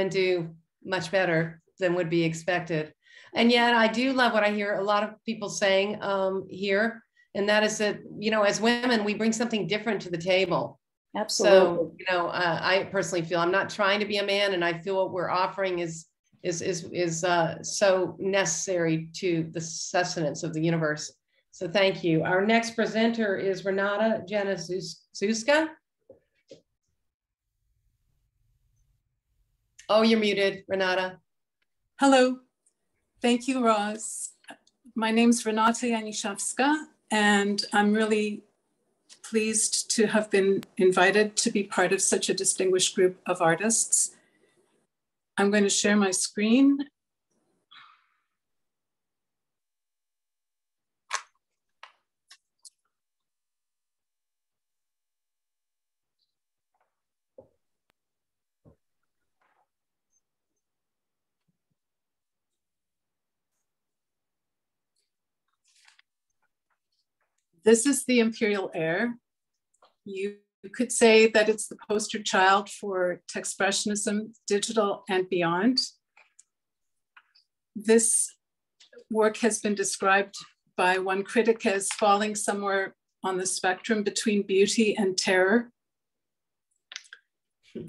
do much better than would be expected. And yet I do love what I hear a lot of people saying here, and that is that, you know, as women, we bring something different to the table. Absolutely. So, you know, I personally feel I'm not trying to be a man, and I feel what we're offering is so necessary to the sustenance of the universe. So thank you. Our next presenter is Renata Januszewska. Oh, you're muted, Renata. Hello. Thank you, Roz. My name's Renata Januszewska, and I'm really pleased to have been invited to be part of such a distinguished group of artists. I'm going to share my screen. this is the imperial air. You could say that it's the poster child for Techspressionism Digital and beyond. This work has been described by one critic as falling somewhere on the spectrum between beauty and terror.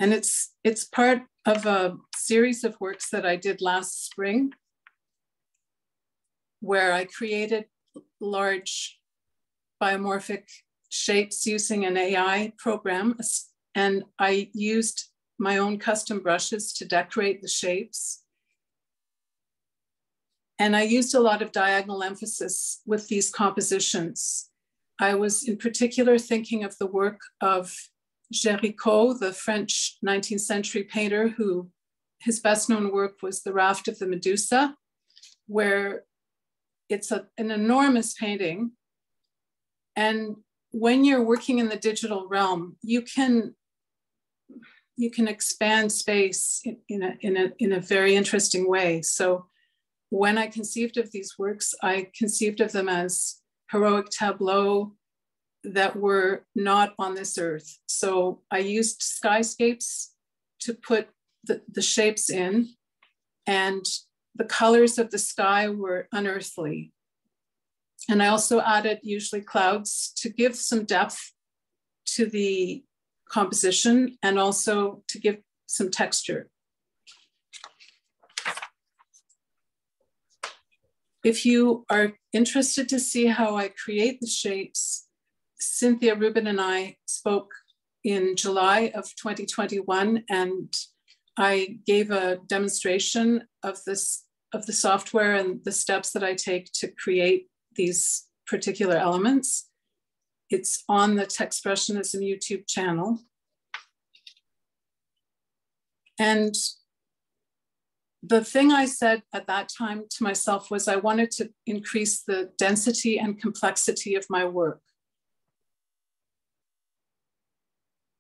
And it's part of a series of works that I did last spring, where I created large biomorphic shapes using an AI program. And I used my own custom brushes to decorate the shapes. And I used a lot of diagonal emphasis with these compositions. I was in particular thinking of the work of Géricault, the French 19th century painter, who his best known work was The Raft of the Medusa, where it's an enormous painting. And when you're working in the digital realm, you can expand space in a very interesting way. So when I conceived of these works, I conceived of them as heroic tableaux that were not on this earth. So I used skyscapes to put the shapes in, and the colors of the sky were unearthly. And I also added usually clouds to give some depth to the composition and also to give some texture. If you are interested to see how I create the shapes, Cynthia Rubin and I spoke in July of 2021, and I gave a demonstration of the software and the steps that I take to create these particular elements. It's on the Techspressionism YouTube channel. And the thing I said at that time to myself was I wanted to increase the density and complexity of my work.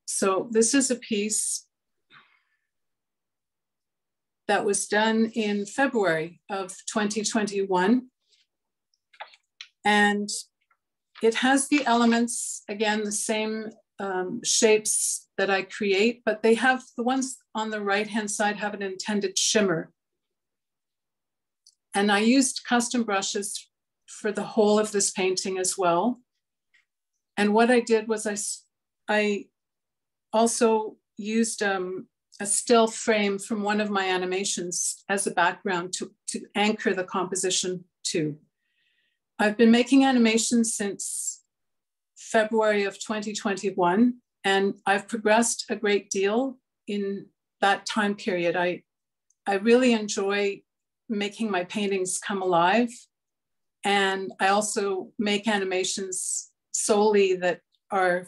So this is a piece that was done in February of 2021. And it has the elements, again, the same shapes that I create, but they have, the ones on the right-hand side have an intended shimmer. And I used custom brushes for the whole of this painting as well. And what I did was I also used a still frame from one of my animations as a background to anchor the composition to. I've been making animations since February of 2021, and I've progressed a great deal in that time period. I really enjoy making my paintings come alive. And I also make animations solely that are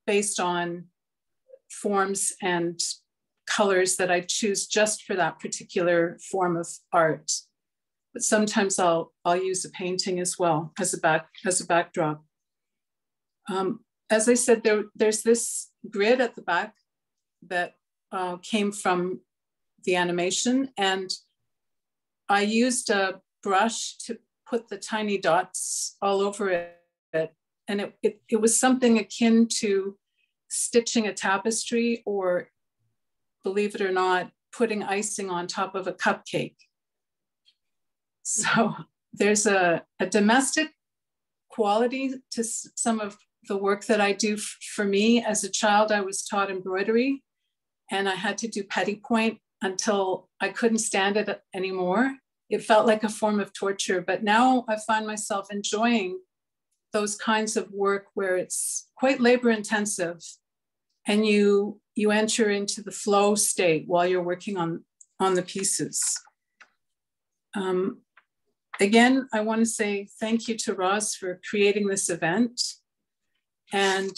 based on forms and colors that I choose just for that particular form of art. But sometimes I'll use a painting as well as a backdrop. As I said, there's this grid at the back that came from the animation, and I used a brush to put the tiny dots all over it. And it was something akin to stitching a tapestry, or, believe it or not, putting icing on top of a cupcake. So there's a domestic quality to some of the work that I do. For me, as a child, I was taught embroidery, and I had to do petit point until I couldn't stand it anymore. It felt like a form of torture, but now I find myself enjoying those kinds of work where it's quite labor intensive, and you enter into the flow state while you're working on the pieces. Again, I want to say thank you to Roz for creating this event. And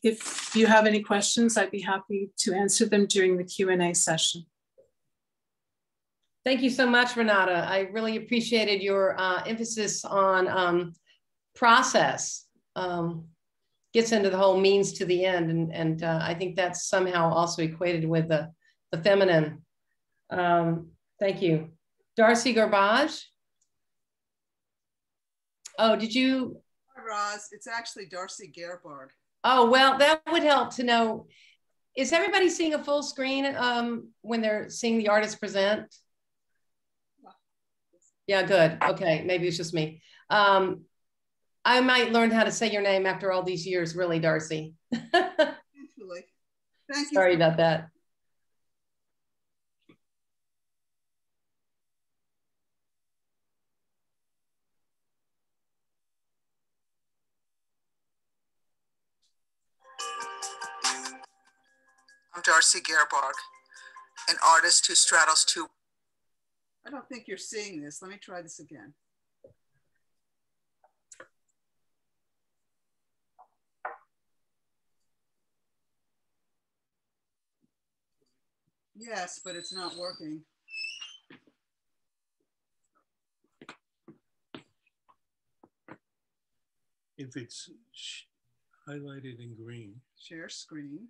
if you have any questions, I'd be happy to answer them during the Q&A session. Thank you so much, Renata. I really appreciated your emphasis on process. Gets into the whole means to the end. And I think that's somehow also equated with the feminine. Thank you. Darcy Garbage. Oh, did you Roz, it's actually Darcy Gerbarg. Oh, well, that would help to know. Is everybody seeing a full screen when they're seeing the artist present? Yeah, good. Okay, maybe it's just me. I might learn how to say your name after all these years, really, Darcy. Actually, thank you. Sorry about that. I'm Darcy Gerbarg, an artist who straddles two. I don't think you're seeing this. Let me try this again. Yes, but it's not working. If it's highlighted in green. Share screen.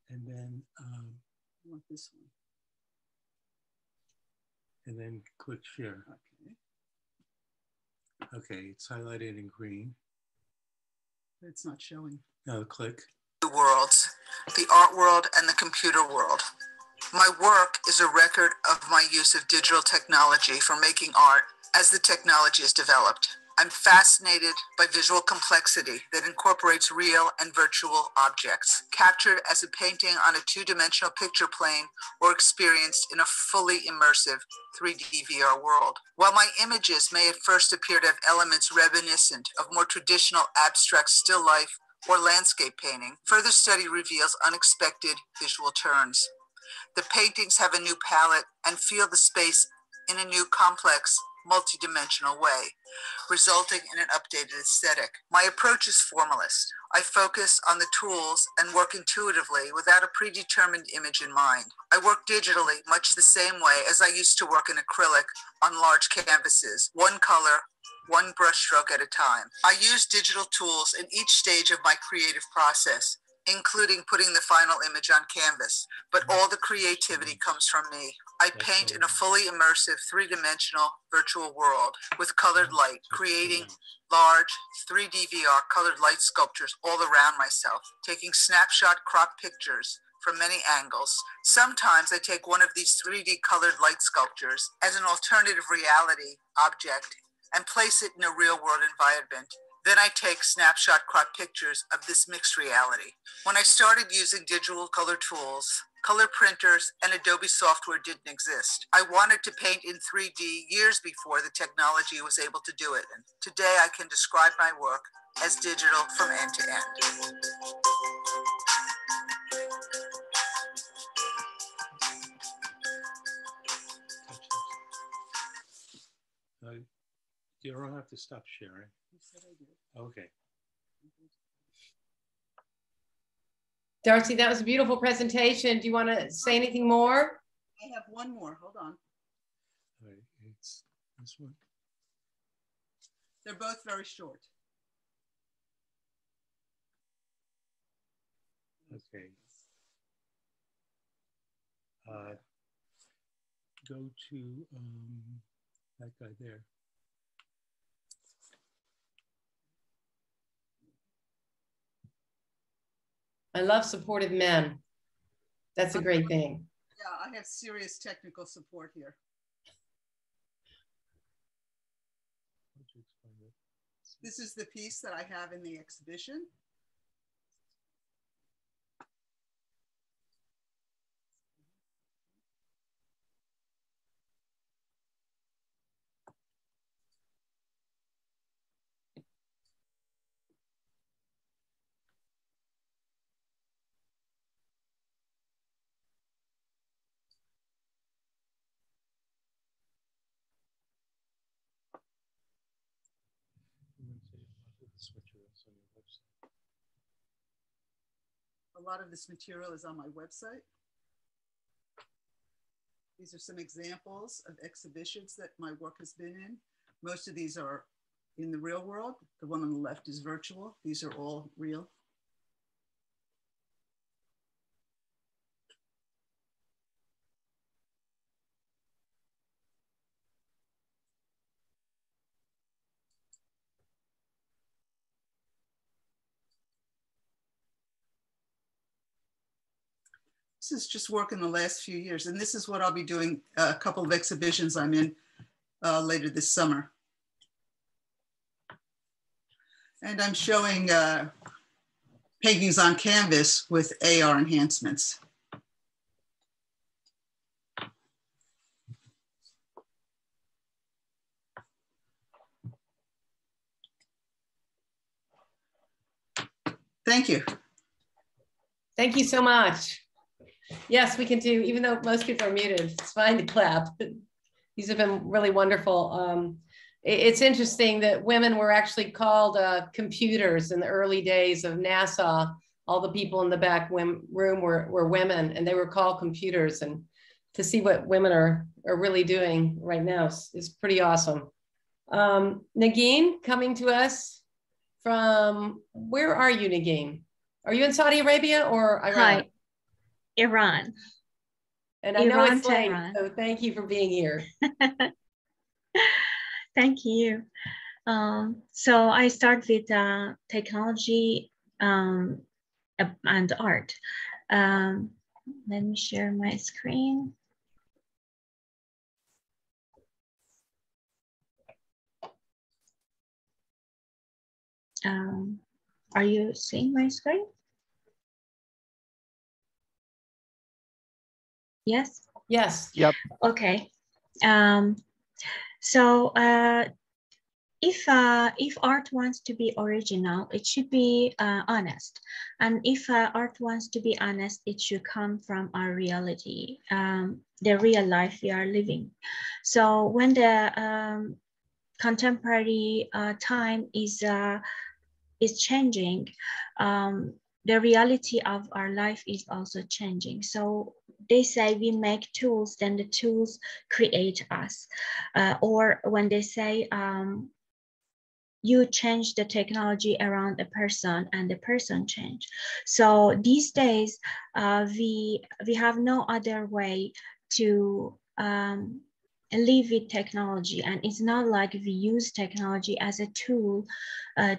And then I want this one. And then click share. Okay. Okay, it's highlighted in green. It's not showing. Now click. Two worlds, the art world and the computer world. My work is a record of my use of digital technology for making art as the technology is developed. I'm fascinated by visual complexity that incorporates real and virtual objects, captured as a painting on a two-dimensional picture plane or experienced in a fully immersive 3D VR world. While my images may at first appear to have elements reminiscent of more traditional abstract still life or landscape painting, further study reveals unexpected visual turns. The paintings have a new palette and feel the space in a new complex, multidimensional way, resulting in an updated aesthetic. My approach is formalist. I focus on the tools and work intuitively without a predetermined image in mind. I work digitally much the same way as I used to work in acrylic on large canvases, one color, one brushstroke at a time. I use digital tools in each stage of my creative process, including putting the final image on canvas, but all the creativity comes from me. I paint in a fully immersive, three-dimensional virtual world with colored light, creating large 3D VR colored light sculptures all around myself, taking snapshot crop pictures from many angles. Sometimes I take one of these 3D colored light sculptures as an alternative reality object and place it in a real-world environment. Then I take snapshot crop pictures of this mixed reality. When I started using digital color tools, color printers and Adobe software didn't exist. I wanted to paint in 3D years before the technology was able to do it. And today I can describe my work as digital from end to end. You don't have to stop sharing. You said I did. Okay. Darcy, that was a beautiful presentation. Do you want to say anything more? I have one more. Hold on. All right, it's this one. They're both very short. Okay. Go to that guy there. I love supportive men. That's a great thing. Yeah, I have serious technical support here. This is the piece that I have in the exhibition. A lot of this material is on my website. These are some examples of exhibitions that my work has been in. Most of these are in the real world. The one on the left is virtual. These are all real. This is just work in the last few years. And this is what I'll be doing a couple of exhibitions I'm in later this summer. And I'm showing paintings on canvas with AR enhancements. Thank you. Thank you so much. Yes, we can do, even though most people are muted, it's fine to clap. These have been really wonderful. It's interesting that women were actually called computers in the early days of NASA. All the people in the back room were women, and they were called computers. And to see what women are really doing right now is pretty awesome. Nagin, coming to us from, where are you, Nagin? Are you in Saudi Arabia or Iran? Hi, Iran. And I know it's late, so thank you for being here. Thank you. So I start with technology and art. Let me share my screen. Are you seeing my screen? Yes? Yes. Yep. Okay. So if art wants to be original, it should be honest. And if art wants to be honest, it should come from our reality, the real life we are living. So when the contemporary time is changing, the reality of our life is also changing. So they say we make tools, then the tools create us. Or when they say you change the technology around a person and the person change. So these days, we have no other way to live with technology, and it's not like we use technology as a tool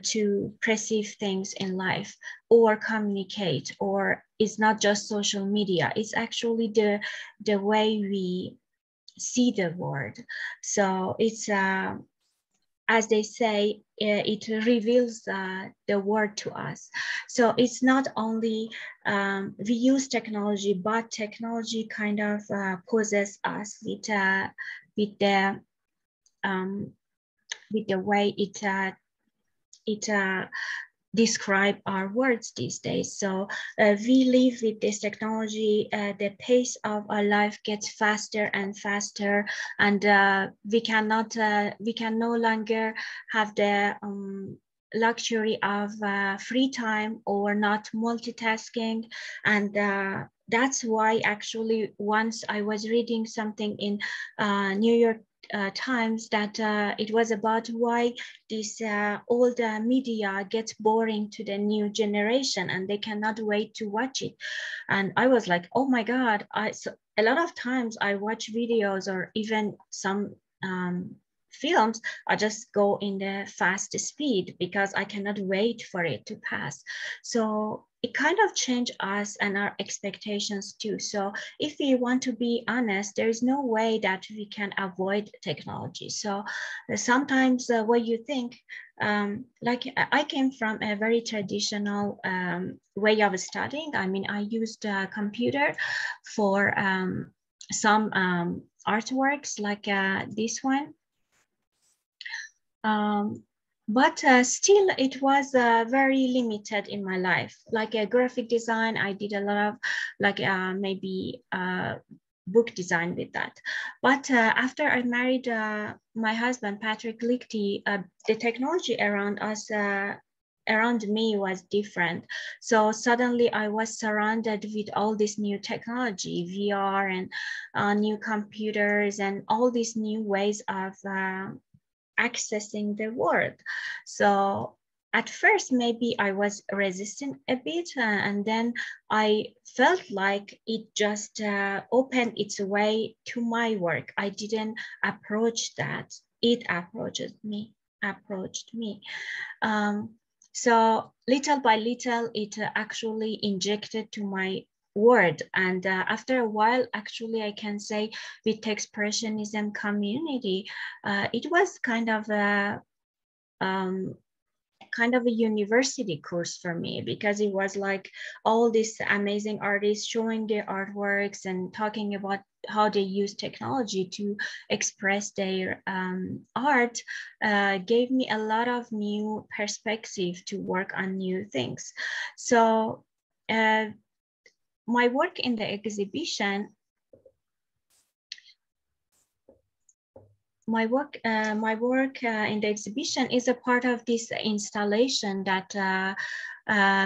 to perceive things in life or communicate, or it's not just social media, it's actually the way we see the world. So it's as they say, it reveals the world to us. So it's not only we use technology, but technology kind of possesses us with the way it describe our words these days. So we live with this technology, the pace of our life gets faster and faster, and we can no longer have the luxury of free time or not multitasking. And that's why actually once I was reading something in New York Times that it was about why this old media gets boring to the new generation and they cannot wait to watch it. And I was like, oh my God, so a lot of times I watch videos or even some films, I just go in the fast speed because I cannot wait for it to pass. So it kind of changed us and our expectations too. So if we want to be honest, there is no way that we can avoid technology. So sometimes what you think, like I came from a very traditional way of studying. I mean, I used a computer for some artworks like this one. But still it was very limited in my life. Like a graphic design, I did a lot of like maybe book design with that. But after I married my husband, Patrick Lichty, the technology around us, around me was different. So suddenly I was surrounded with all this new technology, VR and new computers and all these new ways of accessing the world. So at first, maybe I was resistant a bit, and then I felt like it just opened its way to my work. I didn't approach that. It approached me. So little by little, it actually injected to my word. And after a while, actually, I can say with Techspressionism community, it was kind of a university course for me, because it was like all these amazing artists showing their artworks and talking about how they use technology to express their art, gave me a lot of new perspective to work on new things. So my work in the exhibition, my work in the exhibition is a part of this installation that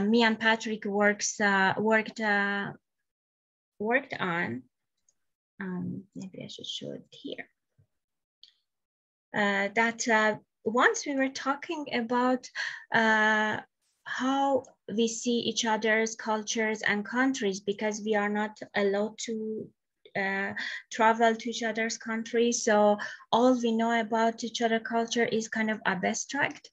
me and Patrick worked on. Maybe I should show it here. Once we were talking about how we see each other's cultures and countries, because we are not allowed to travel to each other's countries, so all we know about each other's culture is kind of abstract.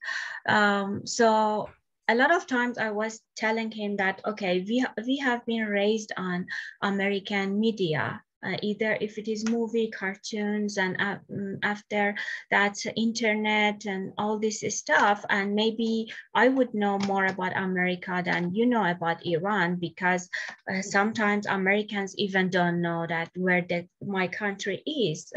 So a lot of times I was telling him that, okay, we have been raised on American media, either if it is movie, cartoons, and after that internet and all this stuff. And maybe I would know more about America than you know about Iran, because sometimes Americans even don't know that where my country is,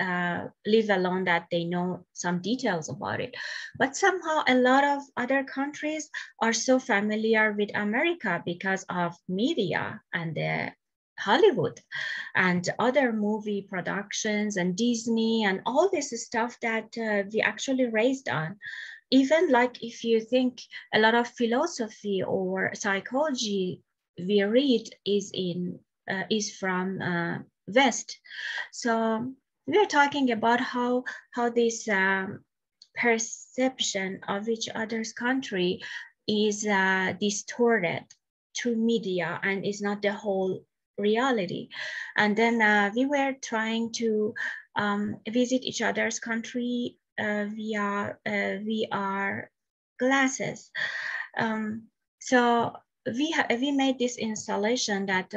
leave alone that they know some details about it. But somehow a lot of other countries are so familiar with America because of media and the Hollywood and other movie productions and Disney and all this stuff that we actually raised on. Even like if you think a lot of philosophy or psychology we read is from West. So we are talking about how this perception of each other's country is distorted through media and is not the whole reality. And then we were trying to visit each other's country via VR glasses. So we made this installation that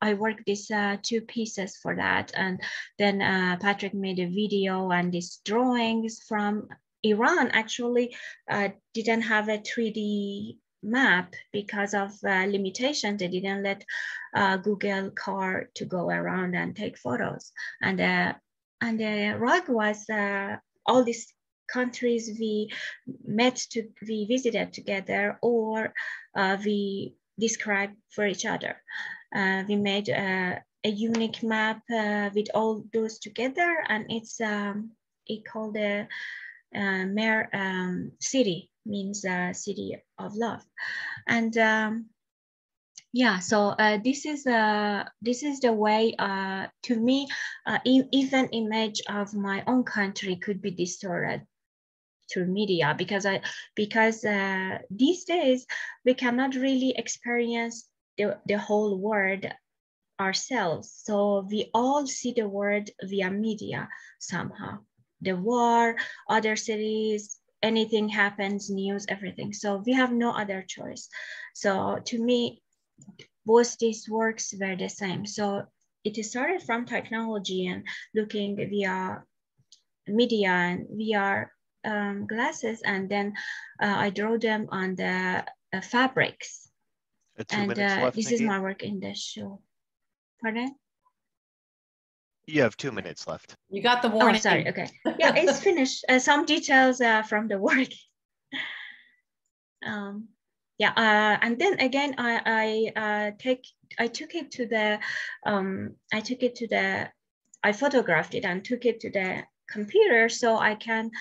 I worked these 2 pieces for that, and then Patrick made a video, and these drawings from Iran actually didn't have a 3D map because of limitations. They didn't let Google car to go around and take photos, and the rug was all these countries we visited together, or we described for each other. We made a unique map with all those together, and it's it called the city, means city of love. And yeah, so this is the way to me even image of my own country could be distorted through media, because these days we cannot really experience the whole world ourselves. So we all see the world via media somehow. The war, other cities, anything happens, news, everything. So we have no other choice. So to me, both these works were the same. So it started from technology and looking via media and VR glasses, and then I draw them on the fabrics. 2 minutes left, this Nikki. is my work in the show. Pardon? You have 2 minutes left. You got the warning. Oh, sorry. Okay. Yeah, it's finished. Some details from the work. Yeah, and then again, I photographed it and took it to the computer so I can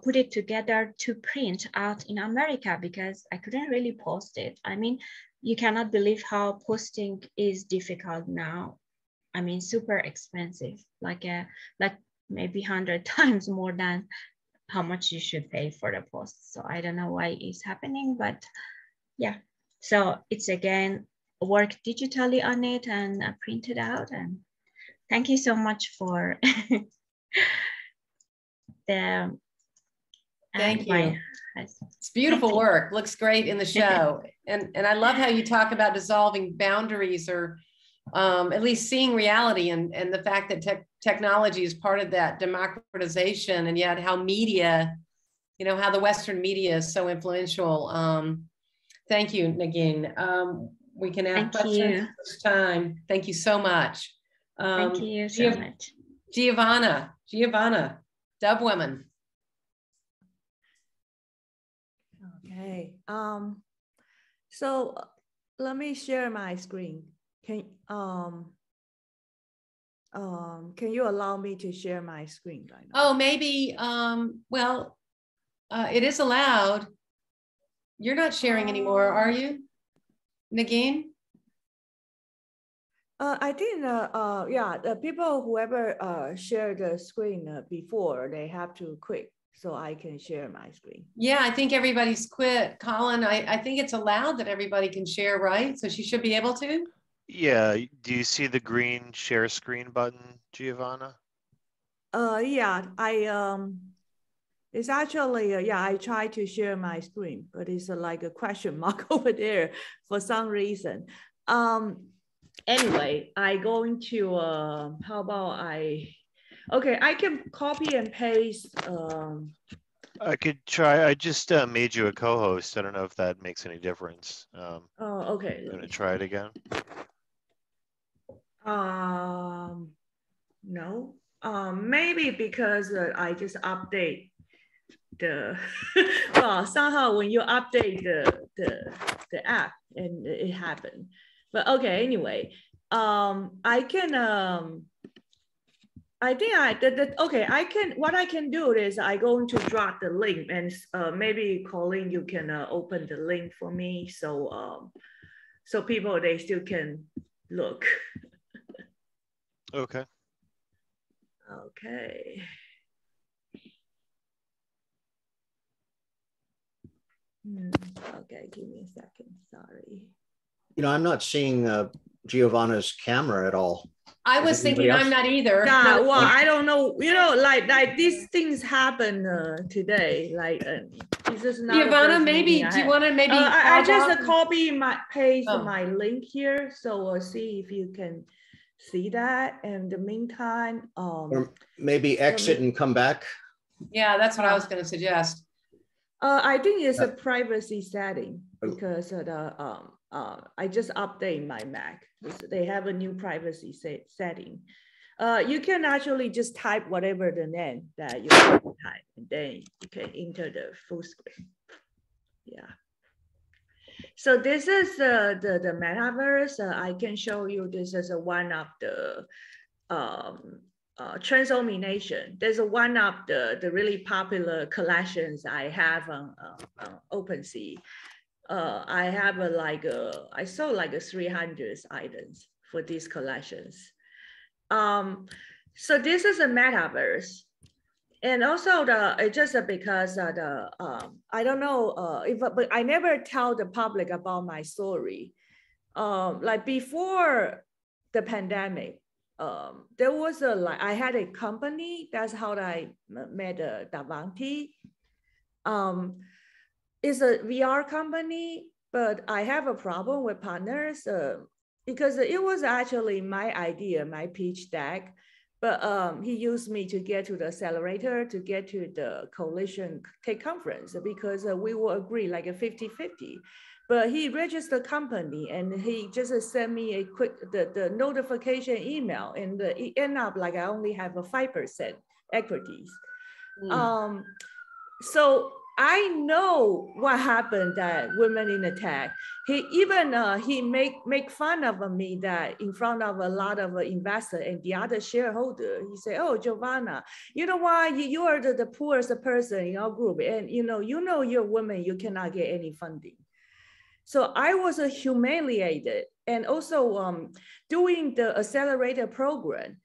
put it together to print out in America, because I couldn't really post it. I mean, you cannot believe how posting is difficult now. I mean, super expensive, like maybe 100 times more than how much you should pay for the post. So I don't know why it's happening, but yeah. So it's again work digitally on it and print it out. And thank you so much for the. Thank you. It's beautiful work. Looks great in the show. And I love how you talk about dissolving boundaries or at least seeing reality and the fact that technology is part of that democratization, and yet how media, you know, how the Western media is so influential. Thank you, Negin. We can ask questions this time. Thank you so much. Thank you so much. Giovanna, Dub Women. Okay. So let me share my screen. Can you allow me to share my screen right now? Oh, maybe. Well, it is allowed. You're not sharing anymore, are you, Negin? I think, yeah, the people, whoever shared the screen before, they have to quit so I can share my screen. Yeah, I think everybody's quit. Colin, I think it's allowed that everybody can share, right? So she should be able to? Yeah, do you see the green share screen button, Giovanna? Yeah, it's actually, yeah, I tried to share my screen, but it's like a question mark over there for some reason. Anyway, I going to, how about okay, I can copy and paste. I could try. I just made you a co-host. I don't know if that makes any difference. Oh, okay. I'm gonna try it again. No. Maybe because I just update the well, somehow when you update the app and it happened. But okay, anyway, I can I think okay, what I can do is I going to drop the link, and maybe Colleen, you can open the link for me, so so people, they still can look. Okay. Okay. Okay, give me a second, sorry. You know, I'm not seeing Giovanna's camera at all. I was thinking I'm not either. Yeah, well, I don't know. You know, like these things happen today. Like, this is not. Giovanna, maybe do you want to maybe? I just copy paste my link here, so we'll see if you can see that. In the meantime, or maybe exit and come back. Yeah, that's what I was going to suggest. I think it's a privacy setting because I just update my Mac. They have a new privacy setting. You can actually just type whatever the name that you want to type, and then you can enter the full screen. Yeah. So this is the metaverse. I can show you. This is one of the transformation. There's one of the really popular collections I have on OpenSea. I have I sold like 300 items for these collections. So this is a metaverse. And also just because I don't know but I never tell the public about my story. Like before the pandemic, there was I had a company. That's how I met Davanti. It's a VR company, but I have a problem with partners because it was actually my idea, my pitch deck, but he used me to get to the accelerator, to get to the coalition tech conference, because we will agree like a 50-50. But he registered the company and he just sent me a quick, the notification email, and it ended up like I only have a 5% equities. So I know what happened that women in the tech. He even he make fun of me that in front of a lot of investors and the other shareholder. He said, "Oh, Giovanna, you know why you are the poorest person in our group, and you know you're a woman, you cannot get any funding." So I was humiliated, and also doing the accelerator program.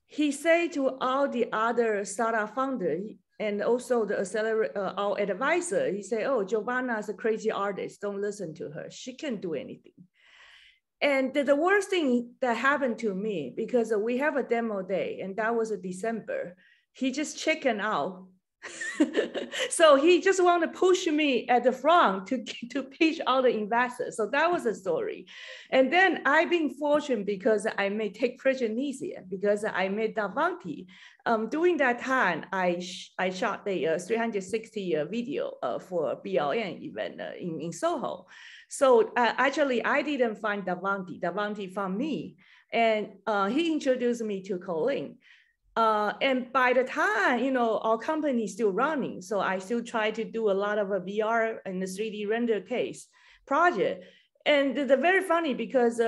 He said to all the other startup founders, and also the accelerator, our advisor, he said, "Oh, Giovanna is a crazy artist. Don't listen to her. She can't do anything." And the worst thing that happened to me, because we have a demo day, and that was December, he just chickened out So he just want to push me at the front to pitch all the investors. So that was the story. And then I've been fortunate because I made Techspressionism, because I made Davanti. During that time, I shot the 360 video for BLN event in Soho. So actually, I didn't find Davanti found me. And he introduced me to Colleen. And by the time, you know, our company is still running. So I still try to do a lot of a VR and the 3D render case project. And they're very funny because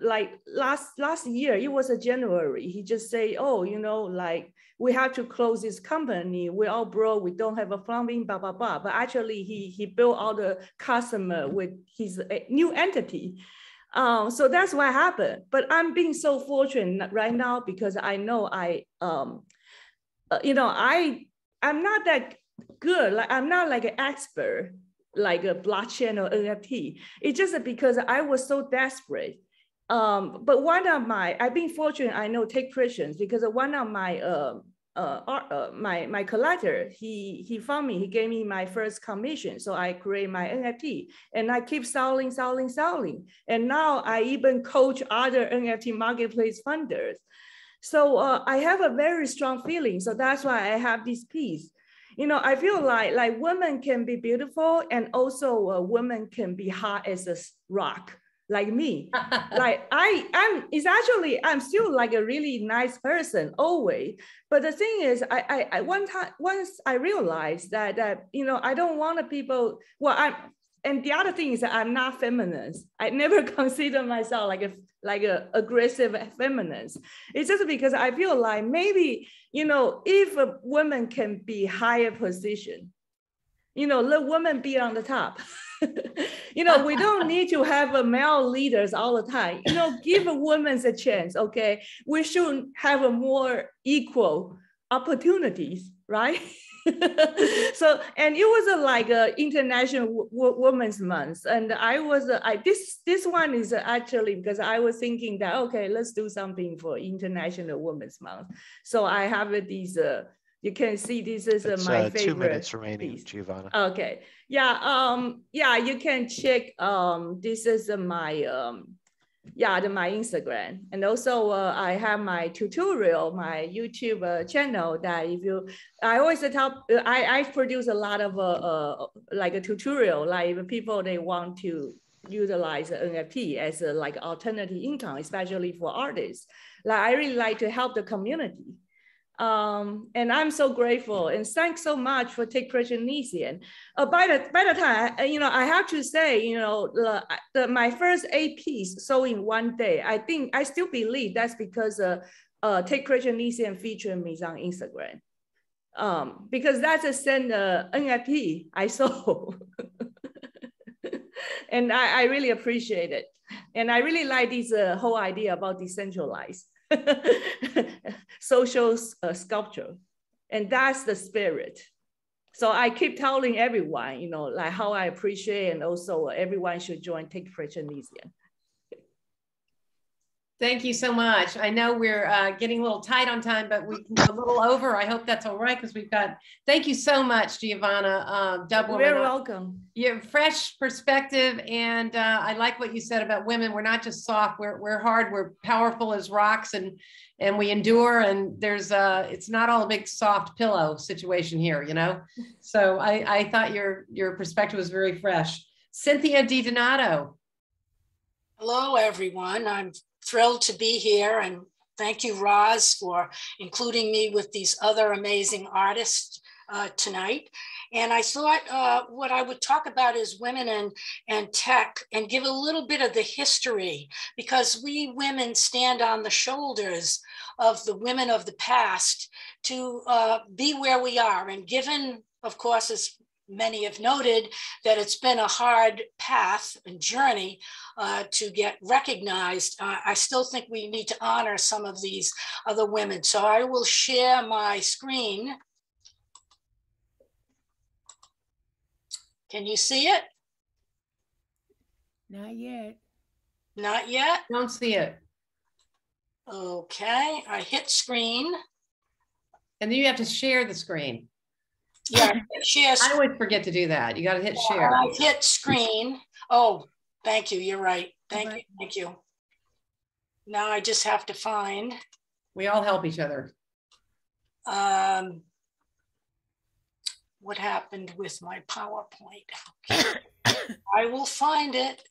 like last year, it was January, he just say, oh, you know, like we have to close this company. We're all broke. We don't have a funding, blah, blah, blah. But actually he built all the customer with his new entity. So that's what happened. But I'm being so fortunate right now because I know you know, I'm not that good. Like I'm not like an expert, like a blockchain or NFT. It's just because I was so desperate. But one of I've been fortunate, I know Techspressionist because one of my my collector, he found me, he gave me my first commission. So I create my NFT and I keep selling. And now I even coach other NFT marketplace funders. So I have a very strong feeling. So that's why I have this piece. You know, I feel like women can be beautiful and also women can be hard as a rock. Like me, like I'm still like a really nice person always. But the thing is, once I realized that you know, I don't want people. Well, and the other thing is that I'm not feminist. I never consider myself like a aggressive feminist. It's just because I feel like maybe, you know, if a woman can be higher position, you know, let women be on the top. You know, we don't need to have a male leaders all the time. You know, give a woman a chance, okay? We should have a more equal opportunities, right? So, and it was like a International Women's Month. And I was, this one is actually because I was thinking that, okay, let's do something for International Women's Month. So I have these, you can see this is my favorite 2 minutes remaining, piece. Giovanna. Okay, yeah, yeah, you can check. This is my my Instagram, and also I have my tutorial, my YouTube channel. That if you, I always tell, I produce a lot of like a tutorial, like if people they want to utilize NFT as a like alternative income, especially for artists. Like I really like to help the community. And I'm so grateful and thanks so much for Techspressionism. By the time, you know, I have to say, you know, my first 8 pieces sold in one day. I think I still believe that's because Techspressionism featured me on Instagram. Because that's a send NFT I sold. And I really appreciate it. And I really like this whole idea about decentralized social sculpture. And that's the spirit. So I keep telling everyone, you know, like how I appreciate, and also everyone should join Techspressionism. Thank you so much. I know we're getting a little tight on time, but we can go a little over. I hope that's all right because we've got, thank you so much, Giovanna. Dublin. You're welcome. You have fresh perspective. And I like what you said about women. We're not just soft, we're hard, we're powerful as rocks and we endure. And there's it's not all a big soft pillow situation here, you know? So I thought your perspective was very fresh. Cynthia DiDonato. Hello, everyone. I'm thrilled to be here, and thank you, Roz, for including me with these other amazing artists tonight. And I thought what I would talk about is women and tech, and give a little bit of the history, because we women stand on the shoulders of the women of the past to be where we are. And given, of course, as many have noted, that it's been a hard path and journey to get recognized, I still think we need to honor some of these other women. So I will share my screen. Can you see it? Not yet. Not yet? Don't see it. Okay, I hit screen. And then you have to share the screen. Yeah, share. I always forget to do that. You got to hit share. I hit screen. Oh, thank you. You're right. Thank you. Thank you. Now I just have to find. We all help each other. What happened with my PowerPoint? Okay. I will find it.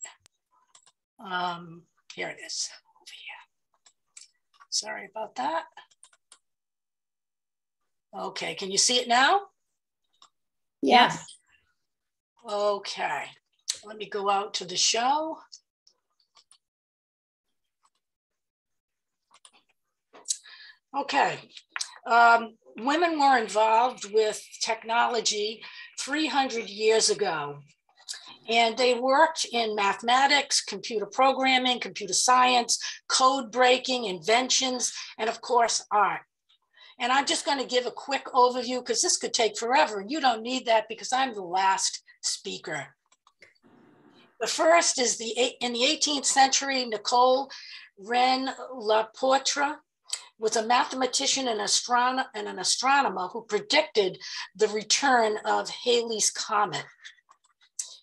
Here it is. Over here. Sorry about that. Okay, can you see it now? Yes. Okay, let me go out to the show. Okay, women were involved with technology 300 years ago, and they worked in mathematics, computer programming, computer science, code breaking, inventions, and of course, art. And I'm just going to give a quick overview because this could take forever, and you don't need that because I'm the last speaker. The first is in the 18th century, Nicole Wren-Laporte was a mathematician and an astronomer who predicted the return of Halley's Comet.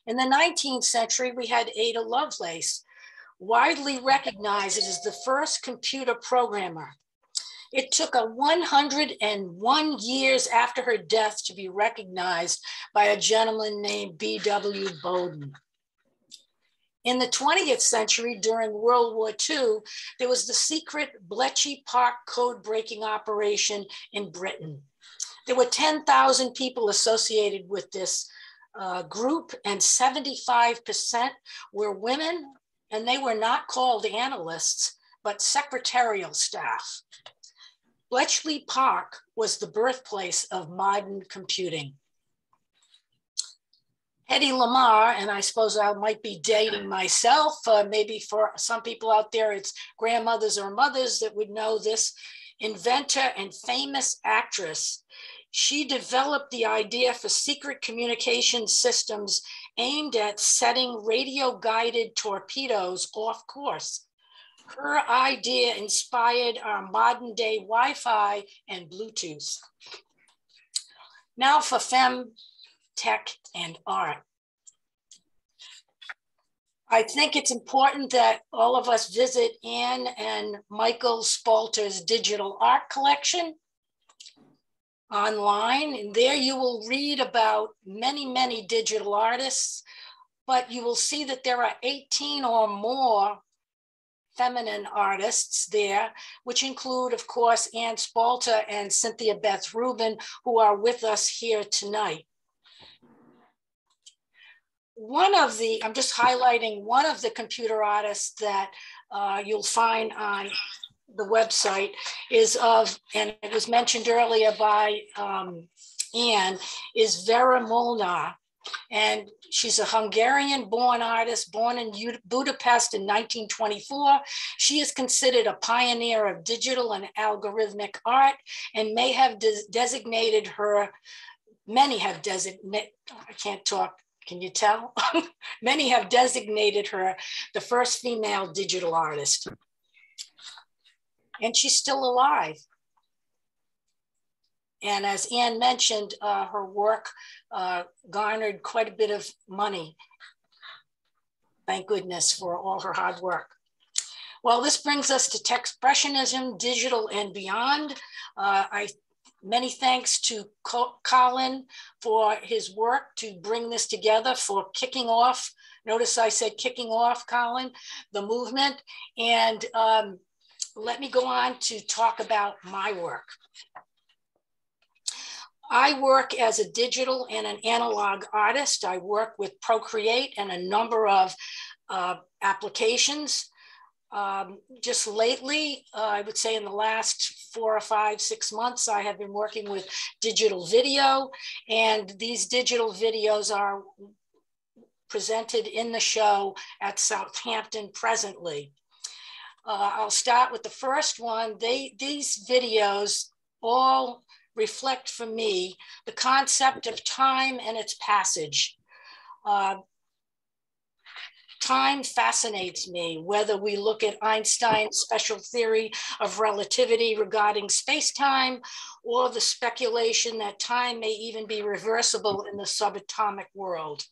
In the 19th century, we had Ada Lovelace, widely recognized as the first computer programmer. It took 101 years after her death to be recognized by a gentleman named B.W. Bowden. In the 20th century, during World War II, there was the secret Bletchley Park code-breaking operation in Britain. There were 10,000 people associated with this group, and 75% were women, and they were not called analysts, but secretarial staff. Bletchley Park was the birthplace of modern computing. Hedy Lamarr, and I suppose I might be dating myself, maybe for some people out there, it's grandmothers or mothers that would know this, inventor and famous actress. She developed the idea for secret communication systems aimed at setting radio-guided torpedoes off course. Her idea inspired our modern-day Wi-Fi and Bluetooth. Now for Femme, Tech, and Art. I think it's important that all of us visit Anne and Michael Spalter's digital art collection online. And there you will read about many, many digital artists, but you will see that there are 18 or more feminine artists there, which include, of course, Anne Spalter and Cynthia Rubin, who are with us here tonight. I'm just highlighting one of the computer artists that you'll find on the website is and it was mentioned earlier by Anne, is Vera Mona. And she's a Hungarian-born artist, born in Budapest in 1924. She is considered a pioneer of digital and algorithmic art and may have designated her, many have designated, I can't talk, can you tell? Many have designated her the first female digital artist. And she's still alive. And as Anne mentioned, her work garnered quite a bit of money. Thank goodness for all her hard work. Well, this brings us to Techspressionism Digital and beyond. Many thanks to Colin for his work to bring this together, for kicking off, notice I said kicking off, Colin, the movement. And let me go on to talk about my work. I work as a digital and an analog artist. I work with Procreate and a number of applications. Just lately, I would say in the last 4 or 5, 6 months, I have been working with digital video, and these digital videos are presented in the show at Southampton presently. I'll start with the first one. These videos all reflect for me the concept of time and its passage. Time fascinates me, whether we look at Einstein's special theory of relativity regarding space-time, or the speculation that time may even be reversible in the subatomic world.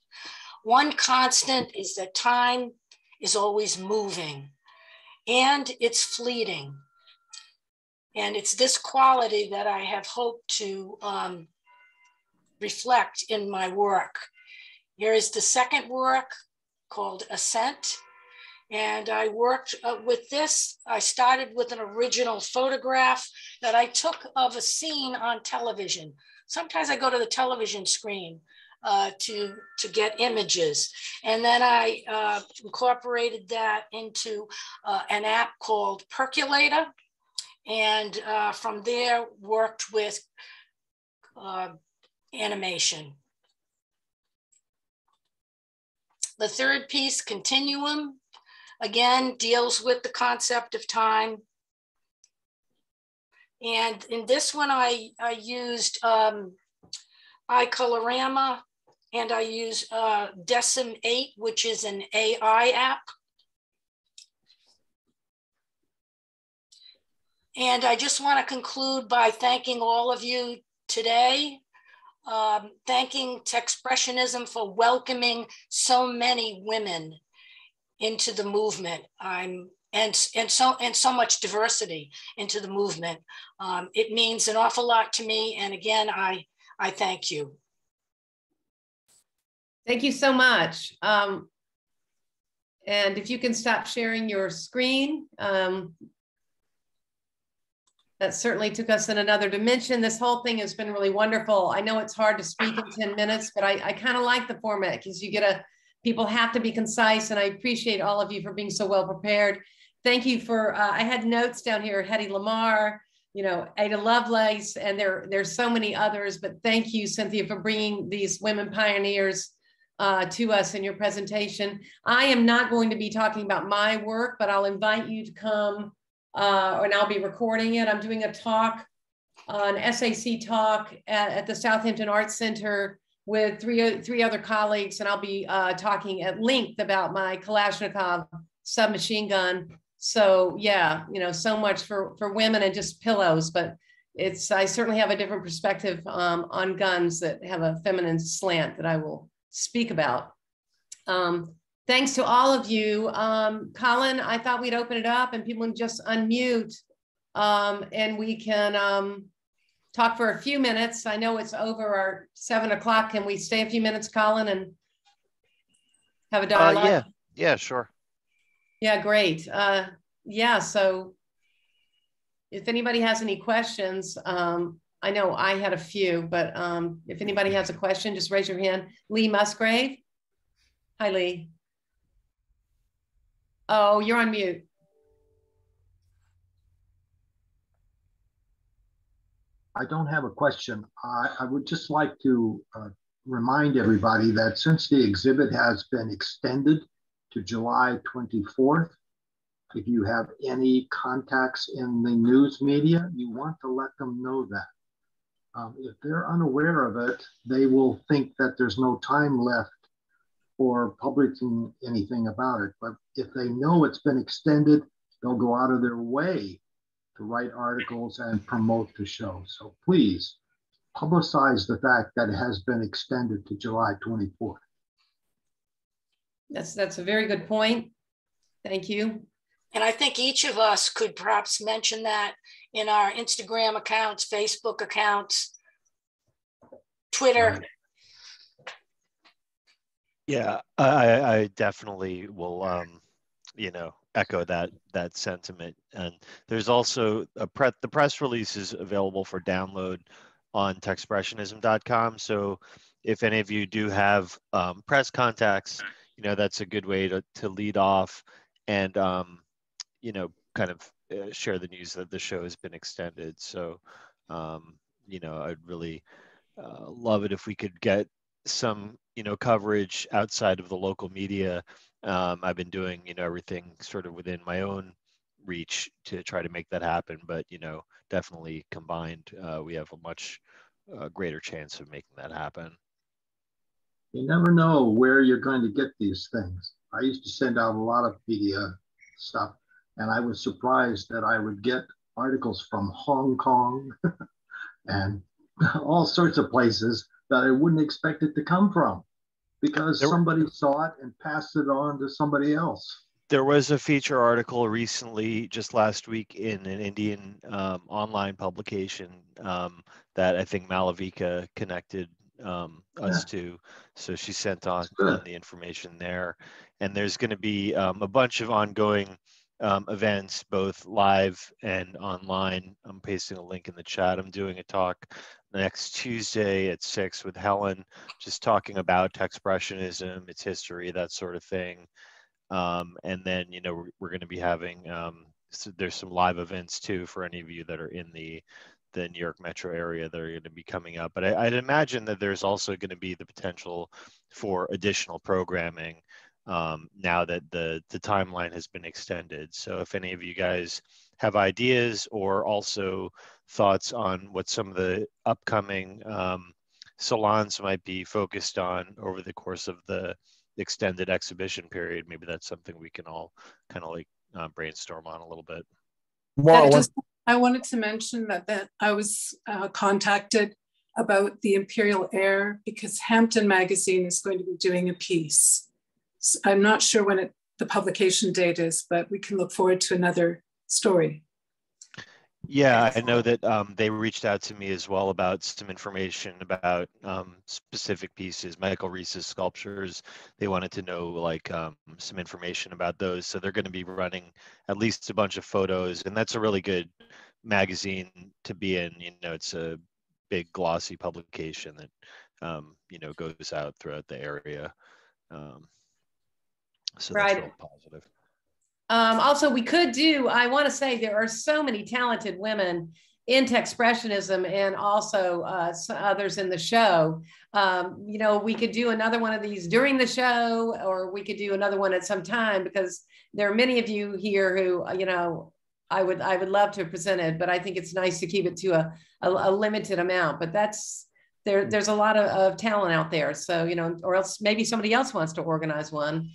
One constant is that time is always moving, and it's fleeting. And it's this quality that I have hoped to reflect in my work. Here is the second work called Ascent. And I worked with this. I started with an original photograph that I took of a scene on television. Sometimes I go to the television screen to get images. And then I incorporated that into an app called Percolator. And from there worked with animation. The third piece, Continuum, again, deals with the concept of time. And in this one, I used iColorama, and I use Decim 8, which is an AI app. And I just want to conclude by thanking all of you today, thanking Techspressionism for welcoming so many women into the movement, and so much diversity into the movement. It means an awful lot to me, and again, I thank you. Thank you so much. And if you can stop sharing your screen. That certainly took us in another dimension. This whole thing has been really wonderful. I know it's hard to speak in 10 minutes, but I kind of like the format because people have to be concise, and I appreciate all of you for being so well prepared. Thank you for, I had notes down here, Hedy Lamarr, Ada Lovelace, and there's so many others, but thank you, Cynthia, for bringing these women pioneers to us in your presentation. I am not going to be talking about my work, but I'll invite you to come and I'll be recording it. I'm doing a talk, an SAC talk at the Southampton Arts Center with three other colleagues, and I'll be talking at length about my Kalashnikov submachine gun. So yeah, so much for women and just pillows, but I certainly have a different perspective on guns that have a feminine slant that I will speak about. Thanks to all of you. Colin, I thought we'd open it up and people can just unmute and we can talk for a few minutes. I know it's over our 7 o'clock. Can we stay a few minutes, Colin, and have a dialogue? Yeah, sure. Yeah, great. Yeah, so if anybody has any questions, I know I had a few, but if anybody has a question, just raise your hand. Lee Musgrave. Hi, Lee. Oh, you're on mute. I don't have a question. I would just like to remind everybody that since the exhibit has been extended to July 24th, if you have any contacts in the news media, you want to let them know that. If they're unaware of it, they will think that there's no time left for publishing anything about it. But if they know it's been extended, they'll go out of their way to write articles and promote the show. So please publicize the fact that it has been extended to July 24th. That's a very good point. Thank you. And I think each of us could perhaps mention that in our Instagram accounts, Facebook accounts, Twitter. Right. Yeah, I definitely will, echo that sentiment. And there's also the press release is available for download on Techspressionism.com. So if any of you do have press contacts, that's a good way to lead off and, kind of share the news that the show has been extended. So, I'd really love it if we could get some, coverage outside of the local media. I've been doing, everything sort of within my own reach to try to make that happen. But, definitely combined, we have a much greater chance of making that happen. You never know where you're going to get these things. I used to send out a lot of media stuff, and I was surprised that I would get articles from Hong Kong and all sorts of places that I wouldn't expect it to come from, because somebody saw it and passed it on to somebody else. There was a feature article recently, just last week, in an Indian online publication that I think Malavika connected us to. So she sent on the information there. And there's going to be a bunch of ongoing events, both live and online. I'm pasting a link in the chat. I'm doing a talk next Tuesday at 6 with Helen, just talking about Techspressionism, its history, that sort of thing. And then, you know, we're going to be having, so there's some live events too for any of you that are in the New York metro area that are going to be coming up. But I'd imagine that there's also going to be the potential for additional programming now that the timeline has been extended. So if any of you guys have ideas or also thoughts on what some of the upcoming salons might be focused on over the course of the extended exhibition period, maybe that's something we can all kind of like brainstorm on a little bit. I wanted to mention that I was contacted about the Imperial Air because Hampton Magazine is going to be doing a piece. So I'm not sure when the publication date is, but we can look forward to another story. Yeah, I know that they reached out to me as well about some information about specific pieces. Michael Reese's sculptures, they wanted to know like some information about those. So they're going to be running at least a bunch of photos, and that's a really good magazine to be in. You know, it's a big glossy publication that you know, goes out throughout the area. So that's real positive. Also, we could do, I want to say there are so many talented women in Techspressionism and also others in the show. You know, we could do another one of these during the show, or we could do another one at some time, because there are many of you here who, you know, I would love to present it, but I think it's nice to keep it to a limited amount. But that's, there's a lot of talent out there. So, you know, or else maybe somebody else wants to organize one.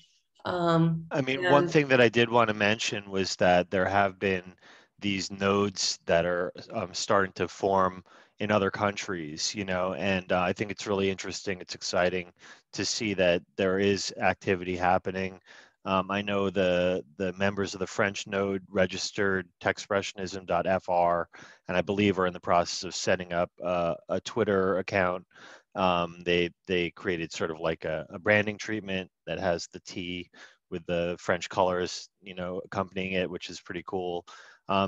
I mean, one thing that I did want to mention was that there have been these nodes that are starting to form in other countries, you know, and I think it's really interesting. It's exciting to see that there is activity happening. I know the members of the French node registered Techspressionism.fr, and I believe are in the process of setting up a Twitter account. They created sort of like a branding treatment that has the T with the French colors, you know, accompanying it, which is pretty cool.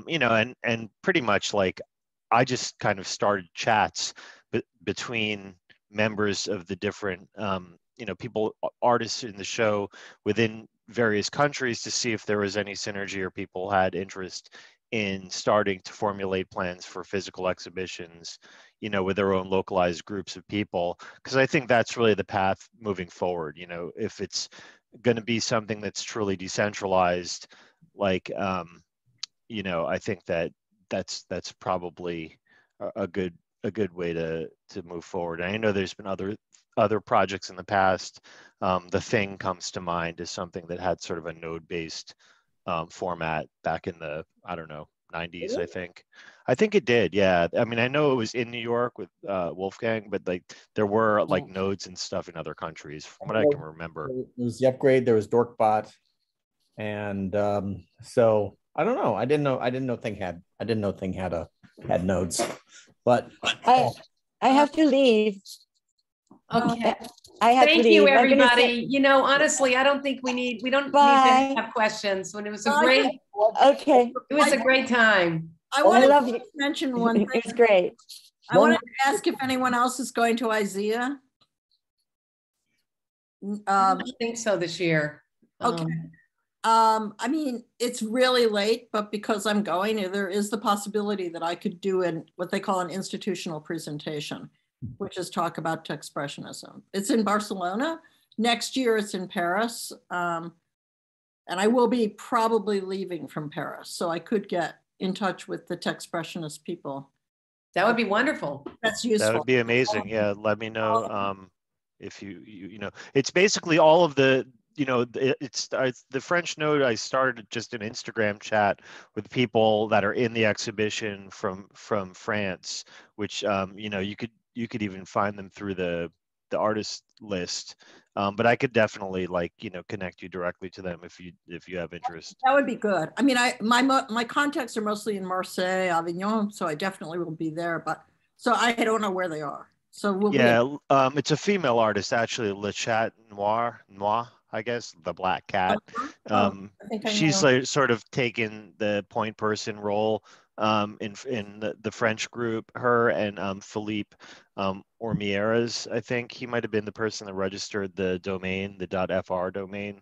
You know, and pretty much like I just kind of started chats between members of the different, you know, people, artists in the show within various countries to see if there was any synergy or people had interest in starting to formulate plans for physical exhibitions, you know, with their own localized groups of people. Because I think that's really the path moving forward. You know, if it's going to be something that's truly decentralized, like, you know, I think that's probably a good way to move forward. And I know there's been other projects in the past. The Thing comes to mind as something that had sort of a node-based format back in the, I don't know, 90s, I think it did. Yeah. I mean, I know it was in New York with Wolfgang, but like there were like nodes and stuff in other countries from what I can remember. It was the Upgrade, there was Dorkbot. And so I don't know. I didn't know Thing had nodes, but I have to leave. Okay. I have Thank to leave. you, everybody. You know, honestly, I don't think we need to have questions. When it was a great, okay, it was a great time. I want love to you. mention one thing. It's great. I wanted to ask if anyone else is going to IZEA. I don't think so this year. Okay. I mean, it's really late, but because I'm going, there is the possibility that I could do what they call an institutional presentation, which is talk about Techspressionism. It's in Barcelona. Next year it's in Paris. And I will be probably leaving from Paris. So I could get in touch with the Techspressionist people. That would be wonderful. That's useful. That would be amazing. Yeah, let me know if you know. It's basically all of the you know, it's the French Node. I started just an Instagram chat with people that are in the exhibition from France, which you know, you could even find them through the artist list. But I could definitely, like, you know, connect you directly to them if you have interest. That would be good. I mean, my contacts are mostly in Marseille, Avignon, so I definitely will be there. But so I don't know where they are. So we'll it's a female artist actually, Le Chat Noir, I guess, the black cat. I She's know. like sort of taken the point person role in the French group. Her and Philippe Ormieres, I think he might have been the person that registered the domain, the .fr domain.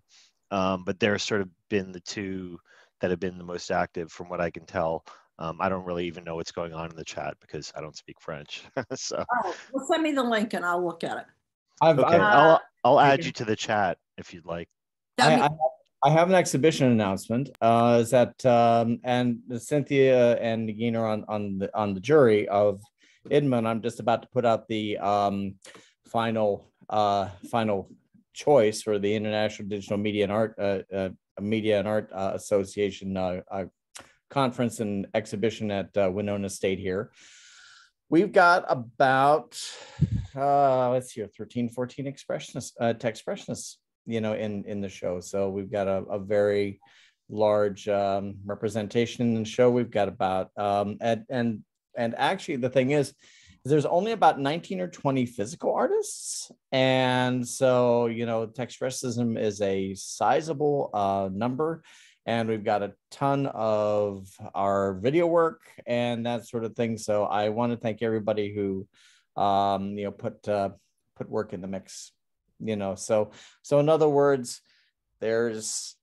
But they're sort of been the two that have been the most active from what I can tell. I don't really even know what's going on in the chat because I don't speak French. So Well, send me the link and I'll look at it. I'll add you to the chat if you'd like. I have an exhibition announcement. Is that and Cynthia and Nagin are on the jury of IDMA. I'm just about to put out the final choice for the International Digital Media and Art Association conference and exhibition at Winona State here. We've got about let's see, 13, 14 Techspressionists, you know, in the show. So we've got a very large representation in the show. We've got about and actually the thing is there's only about 19 or 20 physical artists, and so, you know, Techspressionism is a sizable number. And we've got a ton of our video work and that sort of thing. So I want to thank everybody who, you know, put work in the mix. You know, so in other words, there's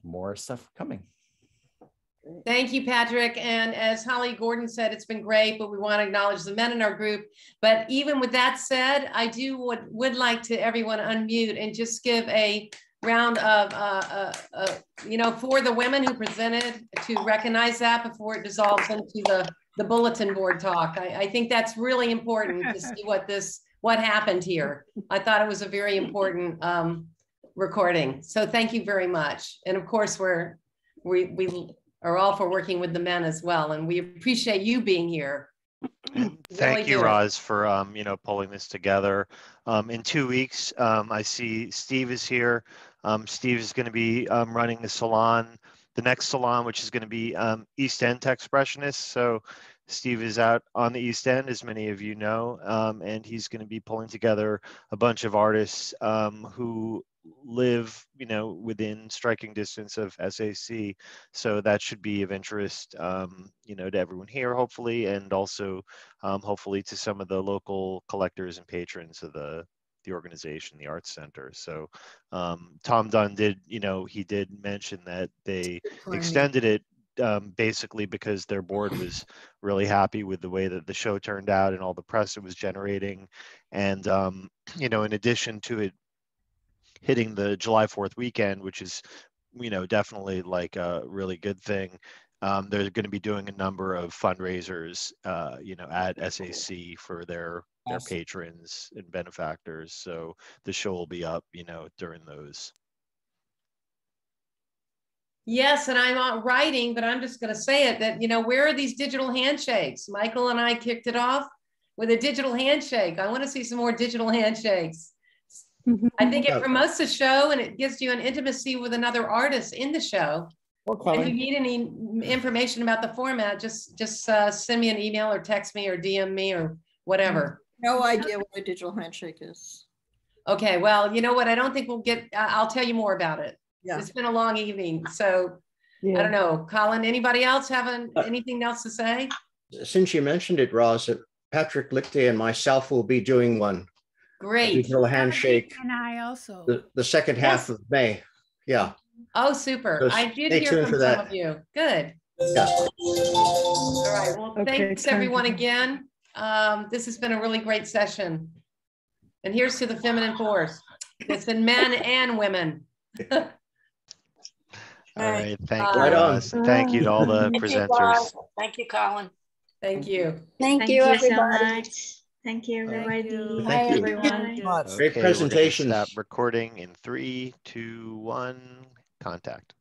more stuff coming. Thank you, Patrick. And as Holly Gordon said, it's been great, but we want to acknowledge the men in our group. But even with that said, I would like to everyone unmute and just give a round of, you know, for the women who presented, to recognize that before it dissolves into the bulletin board talk. I think that's really important to see what happened here. I thought it was a very important recording. So thank you very much. And of course, we are all for working with the men as well. And we appreciate you being here. Thank you, Roz, for you know, pulling this together. In 2 weeks, I see Steve is here. Steve is going to be running the salon, the next salon, which is going to be East End Techspressionist. So Steve is out on the East End, as many of you know, and he's going to be pulling together a bunch of artists who live, you know, within striking distance of SAC. So that should be of interest, you know, to everyone here, hopefully, and also hopefully to some of the local collectors and patrons of the organization, the Arts Center. So Tom Dunn did, you know, he did mention that they extended it basically because their board was really happy with the way that the show turned out and all the press it was generating. And, you know, in addition to it hitting the July 4th weekend, which is, you know, definitely like a really good thing, they're going to be doing a number of fundraisers, you know, at SAC for their patrons and benefactors. So the show will be up, you know, during those. Yes, and I'm not writing, but I'm just going to say it, that, you know, where are these digital handshakes? Michael and I kicked it off with a digital handshake. I want to see some more digital handshakes. I think it promotes the show and it gives you an intimacy with another artist in the show. If you need any information about the format, just send me an email or text me or DM me or whatever. No idea what a digital handshake is. Okay, well, you know what? I don't think we'll get, I'll tell you more about it. Yeah. It's been a long evening. So I don't know, Colin, anybody else having anything else to say? Since you mentioned it, Roz, Patrick Lichte and myself will be doing one. Great. Digital handshake. And I also. The second half of May. Yeah. Oh, super. So I did stay hear tuned from for some that. of you. Good. Yeah. All right. Well, thanks Okay, everyone again. This has been a really great session. And here's to the feminine force. It's in men and women. All right. Thank you, Right on. Roz. Thank you to all the presenters. Thank you, Colin. Thank you. Thank you, so everybody. much. Thank you, everybody. Thank you. Everyone. Great presentation. Stop recording in 3, 2, 1. Contact.